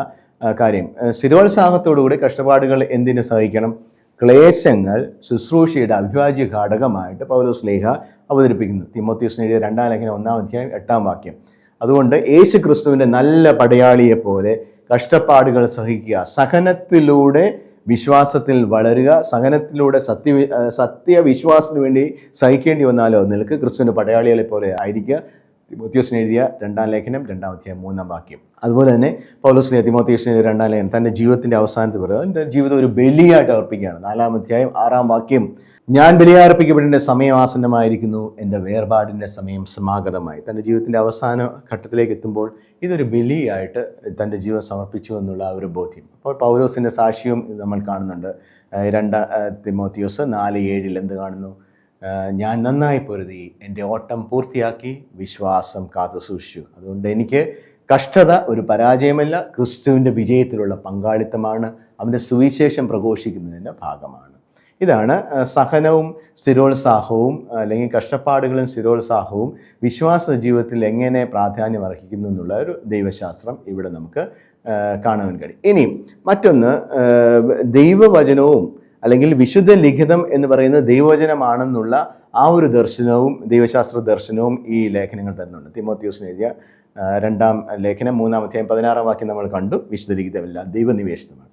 കാര്യം. സ്ഥിരോത്സാഹത്തോടുകൂടി കഷ്ടപ്പാടുകൾ എന്തിനു സഹിക്കണം? ക്ലേശങ്ങൾ ശുശ്രൂഷയുടെ അവിഭാജ്യ ഘടകമായിട്ട് പൗലോസ് ലേഖ അവതരിപ്പിക്കുന്നു. തിമോത്തിയോസിന് എഴുതിയ 2 ലേഖനം 1 അധ്യായം 8 വാക്യം. അതുകൊണ്ട് യേശു ക്രിസ്തുവിൻ്റെ നല്ല പടയാളിയെ പോലെ കഷ്ടപ്പാടുകൾ സഹിക്കുക, സഹനത്തിലൂടെ വിശ്വാസത്തിൽ വളരുക. സഹനത്തിലൂടെ സത്യവിശ്വാസത്തിന് വേണ്ടി സഹിക്കേണ്ടി വന്നാലോ നിനക്ക് ക്രിസ്തുവിൻ്റെ പടയാളികളെ പോലെ ആയിരിക്കുക. തിമോത്തിയോസിന് എഴുതിയ 2 ലേഖനം 2 അധ്യായം 3 വാക്യം. അതുപോലെ തന്നെ പൗലോസ് തിമോത്തിയോസിന് 2 ലേഖനം തൻ്റെ ജീവിതത്തിൻ്റെ അവസാനത്തിൽ പറയുന്നത് തൻ്റെ ജീവിതം ഒരു ബലിയായിട്ട് അർപ്പിക്കുകയാണ്. 4 അധ്യായം 6 വാക്യം, ഞാൻ ബലിയർപ്പിക്കപ്പെടേണ്ട സമയം ആസന്നമായിരിക്കുന്നു, എൻ്റെ വേർപാടിൻ്റെ സമയം സമാഗതമായി. തൻ്റെ ജീവിതത്തിൻ്റെ അവസാന ഘട്ടത്തിലേക്ക് എത്തുമ്പോൾ ഇതൊരു ബലിയായിട്ട് തൻ്റെ ജീവൻ സമർപ്പിച്ചു എന്നുള്ള ഒരു ബോധ്യം. അപ്പോൾ പൗലോസിൻ്റെ സാക്ഷ്യവും ഇത് നമ്മൾ കാണുന്നുണ്ട്. 2 തിമോത്തിയോസ് 4:7 എന്ത് കാണുന്നു? ഞാൻ നന്നായി പൊരുതി എൻ്റെ ഓട്ടം പൂർത്തിയാക്കി വിശ്വാസം കാത്തു സൂക്ഷിച്ചു. അതുകൊണ്ട് എനിക്ക് കഷ്ടത ഒരു പരാജയമല്ല, ക്രിസ്തുവിൻ്റെ വിജയത്തിലുള്ള പങ്കാളിത്തമാണ്, അവൻ്റെ സുവിശേഷം പ്രഘോഷിക്കുന്നതിൻ്റെ ഭാഗമാണ്. ഇതാണ് സഹനവും സ്ഥിരോത്സാഹവും അല്ലെങ്കിൽ കഷ്ടപ്പാടുകളും സ്ഥിരോത്സാഹവും വിശ്വാസ ജീവിതത്തിൽ എങ്ങനെ പ്രാധാന്യം അർഹിക്കുന്നു എന്നുള്ള ഒരു ദൈവശാസ്ത്രം ഇവിടെ നമുക്ക് കാണാൻ കഴിയും. ഇനി മറ്റൊന്ന്, ദൈവവചനവും അല്ലെങ്കിൽ വിശുദ്ധ ലിഖിതം എന്ന് പറയുന്നത് ദൈവവചനമാണെന്നുള്ള ആ ഒരു ദർശനവും ദൈവശാസ്ത്ര ദർശനവും ഈ ലേഖനങ്ങൾ തരുന്നുണ്ട്. തിമോത്തിയോസിന് എഴുതിയ 2 ലേഖനം 3 അധ്യായം 16 വാക്യം നമ്മൾ കണ്ടു. വിശുദ്ധ ലിഖിതമല്ല, ദൈവനിവേശനമാണ്.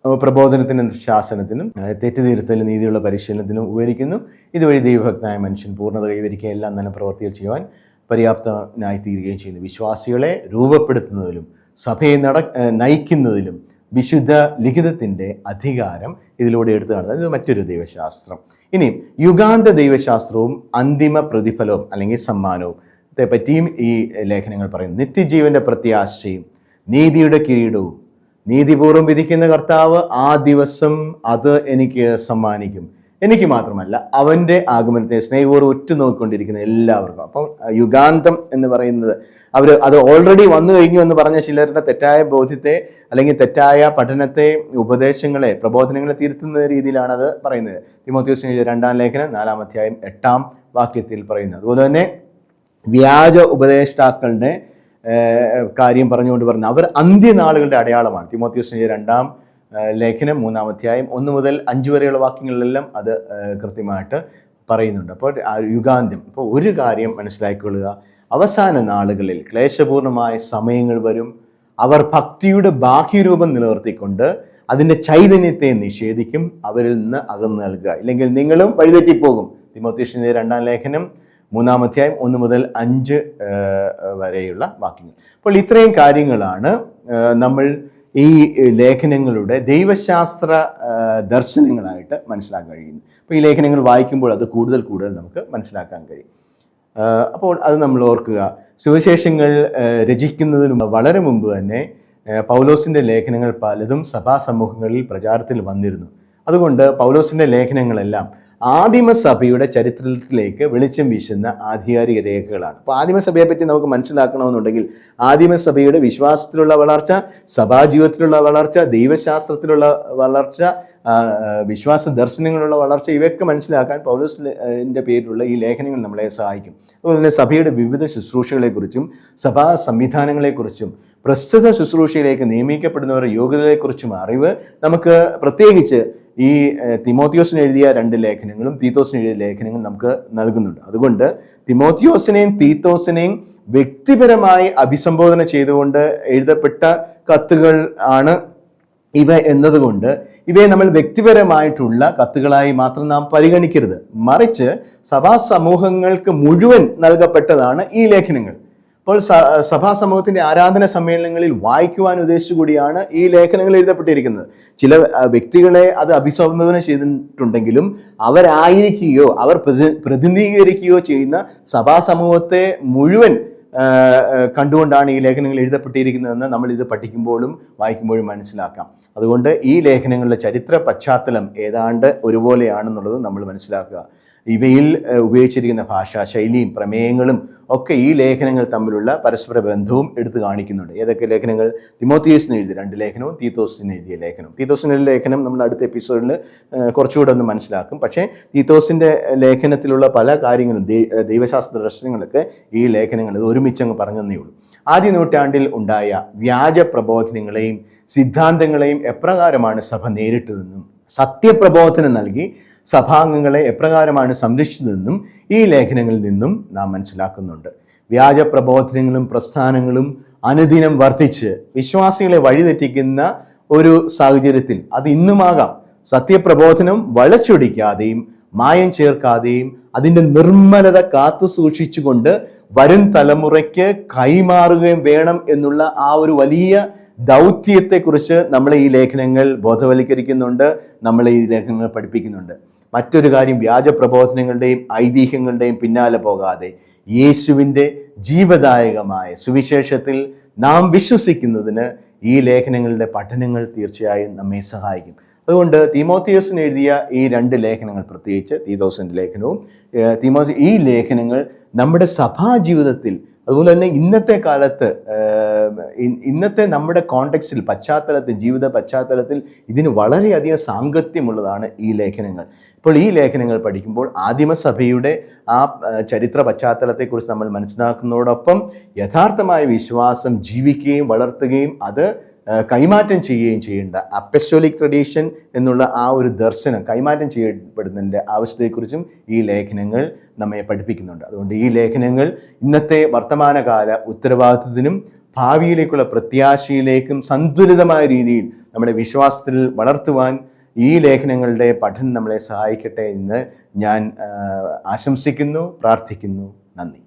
പ്രബോധനത്തിനും ശാസനത്തിനും തെറ്റുതിരുത്തലും നീതിയുള്ള പരിശീലനത്തിനും ഉപകരിക്കുന്നു. ഇതുവഴി ദൈവഭക്തനായ മനുഷ്യൻ പൂർണ്ണത കൈവരിക്കുക, എല്ലാം നല്ല പ്രവർത്തികൾ ചെയ്യുവാൻ പര്യാപ്തനായി തീരുകയും ചെയ്യുന്നു. വിശ്വാസികളെ രൂപപ്പെടുത്തുന്നതിലും സഭയെ നയിക്കുന്നതിലും വിശുദ്ധ ലിഖിതത്തിൻ്റെ അധികാരം ഇതിലൂടെ എടുത്തു കാണുന്നത്. ഇത് മറ്റൊരു ദൈവശാസ്ത്രം. ഇനി യുഗാന്ത ദൈവശാസ്ത്രവും അന്തിമ പ്രതിഫലവും അല്ലെങ്കിൽ സമ്മാനവും പറ്റിയും ഈ ലേഖനങ്ങൾ പറയുന്നു. നിത്യജീവന്റെ പ്രത്യാശയും നീതിയുടെ കിരീടവും, നീതിപൂർവ്വം വിധിക്കുന്ന കർത്താവ് ആ ദിവസം അത് എനിക്ക് സമ്മാനിക്കും, എനിക്ക് മാത്രമല്ല അവൻ്റെ ആഗമനത്തെ സ്നേഹപൂർവ്വം ഉറ്റുനോക്കിക്കൊണ്ടിരിക്കുന്ന എല്ലാവർക്കും. അപ്പം യുഗാന്തം എന്ന് പറയുന്നത് അത് ഓൾറെഡി വന്നു കഴിഞ്ഞു എന്ന് പറഞ്ഞ ചിലരുടെ തെറ്റായ ബോധ്യത്തെ അല്ലെങ്കിൽ തെറ്റായ പഠനത്തെ, ഉപദേശങ്ങളെ, പ്രബോധനങ്ങളെ തിരുത്തുന്ന രീതിയിലാണ് അത് പറയുന്നത്. തിമോത്തിയോസിന് എഴുതിയ 2 ലേഖനം 4 അധ്യായം 8 വാക്യത്തിൽ പറയുന്നത്. അതുപോലെ തന്നെ വ്യാജ ഉപദേഷ്ടാക്കളുടെ കാര്യം പറഞ്ഞുകൊണ്ട് പറഞ്ഞു അവർ അന്ത്യനാളുകളുടെ അടയാളമാണ്. തിമോത്തിയോസിന് എഴുതിയ 2 ലേഖനം 3 അധ്യായം 1 മുതൽ 5 വരെയുള്ള വാക്യങ്ങളിലെല്ലാം അത് കൃത്യമായിട്ട് പറയുന്നുണ്ട്. അപ്പോൾ യുഗാന്ത്യം, ഇപ്പോൾ ഒരു കാര്യം മനസ്സിലാക്കിക്കൊള്ളുക, അവസാന നാളുകളിൽ ക്ലേശപൂർണമായ സമയങ്ങൾ വരും. അവർ ഭക്തിയുടെ ബാഹ്യരൂപം നിലനിർത്തിക്കൊണ്ട് അതിൻ്റെ ചൈതന്യത്തെ നിഷേധിക്കും, അവരിൽ നിന്ന് അകന്നു നൽകുക, ഇല്ലെങ്കിൽ നിങ്ങളും വഴിതെറ്റിപ്പോകും. തിമോത്തിയോസിന്റെ 2 ലേഖനം 3 അധ്യായം 1 മുതൽ 5 വരെയുള്ള വാക്യങ്ങൾ. അപ്പോൾ ഇത്രയും കാര്യങ്ങളാണ് നമ്മൾ ഈ ലേഖനങ്ങളുടെ ദൈവശാസ്ത്ര ദർശനങ്ങളായിട്ട് മനസ്സിലാക്കാൻ കഴിയുന്നത്. അപ്പോൾ ഈ ലേഖനങ്ങൾ വായിക്കുമ്പോൾ അത് കൂടുതൽ നമുക്ക് മനസ്സിലാക്കാൻ കഴിയും. അപ്പോൾ അത് നമ്മൾ ഓർക്കുക, സുവിശേഷങ്ങൾ രചിക്കുന്നതിന് വളരെ മുമ്പ് തന്നെ പൗലോസിൻ്റെ ലേഖനങ്ങൾ പലതും സഭാസമൂഹങ്ങളിൽ പ്രചാരത്തിൽ വന്നിരുന്നു. അതുകൊണ്ട് പൗലോസിൻ്റെ ലേഖനങ്ങളെല്ലാം ആദിമസഭയുടെ ചരിത്രത്തിലേക്ക് വെളിച്ചം വീശുന്ന ആധികാരിക രേഖകളാണ്. അപ്പോൾ ആദിമസഭയെ പറ്റി നമുക്ക് മനസ്സിലാക്കണമെന്നുണ്ടെങ്കിൽ ആദിമസഭയുടെ വിശ്വാസത്തിലുള്ള വളർച്ച, സഭാജീവിതത്തിലുള്ള വളർച്ച, ദൈവശാസ്ത്രത്തിലുള്ള വളർച്ച, വിശ്വാസ ദർശനങ്ങളുള്ള വളർച്ച, ഇവയൊക്കെ മനസ്സിലാക്കാൻ പൗലോസിന്റെ പേരിലുള്ള ഈ ലേഖനങ്ങൾ നമ്മളെ സഹായിക്കും. അതുപോലെ തന്നെ സഭയുടെ വിവിധ ശുശ്രൂഷകളെക്കുറിച്ചും സഭാ സംവിധാനങ്ങളെക്കുറിച്ചും പ്രസ്തുത ശുശ്രൂഷയിലേക്ക് നിയമിക്കപ്പെടുന്നവരുടെ യോഗ്യതകളെക്കുറിച്ചും അറിവ് നമുക്ക് പ്രത്യേകിച്ച് ഈ തിമോത്തിയോസിന് എഴുതിയ 2 ലേഖനങ്ങളും തീത്തോസിന് എഴുതിയ ലേഖനങ്ങളും നമുക്ക് നൽകുന്നുണ്ട്. അതുകൊണ്ട് തിമോത്തിയോസിനെയും തീത്തോസിനെയും വ്യക്തിപരമായി അഭിസംബോധന ചെയ്തുകൊണ്ട് എഴുതപ്പെട്ട കത്തുകൾ ആണ് ഇവ എന്നതുകൊണ്ട് ഇവയെ നമ്മൾ വ്യക്തിപരമായിട്ടുള്ള കത്തുകളായി മാത്രം നാം പരിഗണിക്കരുത്. മറിച്ച് സഭാ സമൂഹങ്ങൾക്ക് മുഴുവൻ നൽകപ്പെട്ടതാണ് ഈ ലേഖനങ്ങൾ. അപ്പോൾ സഭാ സമൂഹത്തിന്റെ ആരാധന സമ്മേളനങ്ങളിൽ വായിക്കുവാൻ ഉദ്ദേശിച്ചുകൂടിയാണ് ഈ ലേഖനങ്ങൾ എഴുതപ്പെട്ടിരിക്കുന്നത്. ചില വ്യക്തികളെ അത് അഭിസംബോധന ചെയ്തിട്ടുണ്ടെങ്കിലും അവരായിരിക്കുകയോ അവർ പ്രതിനിധീകരിക്കുകയോ ചെയ്യുന്ന സഭാ സമൂഹത്തെ മുഴുവൻ കണ്ടുകൊണ്ടാണ് ഈ ലേഖനങ്ങൾ എഴുതപ്പെട്ടിരിക്കുന്നതെന്ന് നമ്മൾ ഇത് പഠിക്കുമ്പോഴും വായിക്കുമ്പോഴും മനസ്സിലാക്കാം. അതുകൊണ്ട് ഈ ലേഖനങ്ങളുടെ ചരിത്ര പശ്ചാത്തലം ഏതാണ്ട് ഒരുപോലെയാണെന്നുള്ളത് നമ്മൾ മനസ്സിലാക്കുക. ഇവയിൽ ഉപയോഗിച്ചിരിക്കുന്ന ഭാഷാ ശൈലിയും പ്രമേയങ്ങളും ഒക്കെ ഈ ലേഖനങ്ങൾ തമ്മിലുള്ള പരസ്പര ബന്ധവും എടുത്തു കാണിക്കുന്നുണ്ട്. ഏതൊക്കെ ലേഖനങ്ങൾ? തിമോത്തിയോസിന് എഴുതിയ 2 ലേഖനവും തീത്തോസിന് എഴുതിയ ലേഖനവും. തീത്തോസിൻ്റെ ലേഖനം നമ്മൾ അടുത്ത എപ്പിസോഡിൽ കുറച്ചുകൂടെ ഒന്ന് മനസ്സിലാക്കും. പക്ഷേ തീത്തോസിൻ്റെ ലേഖനത്തിലുള്ള പല കാര്യങ്ങളും ദൈവശാസ്ത്ര ദർശനങ്ങളൊക്കെ ഈ ലേഖനങ്ങൾ ഒരുമിച്ചങ്ങ് പറഞ്ഞതേ ഉള്ളൂ. ആദ്യ നൂറ്റാണ്ടിൽ ഉണ്ടായ വ്യാജ പ്രബോധനങ്ങളെയും സിദ്ധാന്തങ്ങളെയും എപ്രകാരമാണ് സഭ നേരിട്ടതെന്നും സത്യപ്രബോധനം നൽകി സഭാംഗങ്ങളെ എപ്രകാരമാണ് സംരക്ഷിച്ചതെന്നും ഈ ലേഖനങ്ങളിൽ നിന്നും നാം മനസ്സിലാക്കുന്നുണ്ട്. വ്യാജ പ്രബോധനങ്ങളും പ്രസ്ഥാനങ്ങളും അനുദിനം വർദ്ധിച്ച് വിശ്വാസികളെ വഴിതെറ്റിക്കുന്ന ഒരു സാഹചര്യത്തിൽ അത് ഇന്നുമാകാം. സത്യപ്രബോധനം വളച്ചൊടിക്കാതെയും മായം ചേർക്കാതെയും അതിൻ്റെ നിർമ്മലത കാത്തു സൂക്ഷിച്ചുകൊണ്ട് വരും തലമുറയ്ക്ക് കൈമാറുകയും വേണം എന്നുള്ള ആ ഒരു വലിയ ദൗത്യത്തെക്കുറിച്ച് നമ്മളെ ഈ ലേഖനങ്ങൾ ബോധവൽക്കരിക്കുന്നുണ്ട്, നമ്മളെ ഈ ലേഖനങ്ങൾ പഠിപ്പിക്കുന്നുണ്ട്. മറ്റൊരു കാര്യം, വ്യാജ പ്രബോധനങ്ങളുടെയും ഐതിഹ്യങ്ങളുടെയും പിന്നാലെ പോകാതെ യേശുവിൻ്റെ ജീവദായകമായ സുവിശേഷത്തിൽ നാം വിശ്വസിക്കുന്നതിന് ഈ ലേഖനങ്ങളുടെ പഠനങ്ങൾ തീർച്ചയായും നമ്മെ സഹായിക്കും. അതുകൊണ്ട് തീമോത്തിയോസിന് എഴുതിയ ഈ 2 ലേഖനങ്ങൾ, പ്രത്യേകിച്ച് തീത്തോസിൻ്റെ ലേഖനവും ഈ ലേഖനങ്ങൾ നമ്മുടെ സഭാജീവിതത്തിൽ, അതുപോലെ തന്നെ ഇന്നത്തെ കാലത്ത് ഇന്നത്തെ നമ്മുടെ കോണ്ടെക്സ്റ്റിൽ ജീവിത പശ്ചാത്തലത്തിൽ ഇതിന് വളരെയധികം സാങ്കത്യമുള്ളതാണ് ഈ ലേഖനങ്ങൾ. ഇപ്പോൾ ഈ ലേഖനങ്ങൾ പഠിക്കുമ്പോൾ ആദിമസഭയുടെ ആ ചരിത്ര പശ്ചാത്തലത്തെക്കുറിച്ച് നമ്മൾ മനസ്സിലാക്കുന്നതോടൊപ്പം യഥാർത്ഥമായ വിശ്വാസം ജീവിക്കുകയും വളർത്തുകയും അത് കൈമാറ്റം ചെയ്യുകയും ചെയ്യേണ്ട അപ്പസ്റ്റോലിക് ട്രഡീഷൻ എന്നുള്ള ആ ഒരു ദർശനം കൈമാറ്റം ചെയ്യപ്പെടുന്നതിൻ്റെ ആവശ്യത്തെക്കുറിച്ചും ഈ ലേഖനങ്ങൾ നമ്മെ പഠിപ്പിക്കുന്നുണ്ട്. അതുകൊണ്ട് ഈ ലേഖനങ്ങൾ ഇന്നത്തെ വർത്തമാനകാല ഉത്തരവാദിത്വത്തിനും ഭാവിയിലേക്കുള്ള പ്രത്യാശയിലേക്കും സന്തുലിതമായ രീതിയിൽ നമ്മുടെ വിശ്വാസത്തിൽ വളർത്തുവാൻ ഈ ലേഖനങ്ങളുടെ പഠനം നമ്മളെ സഹായിക്കട്ടെ എന്ന് ഞാൻ ആശംസിക്കുന്നു, പ്രാർത്ഥിക്കുന്നു. നന്ദി.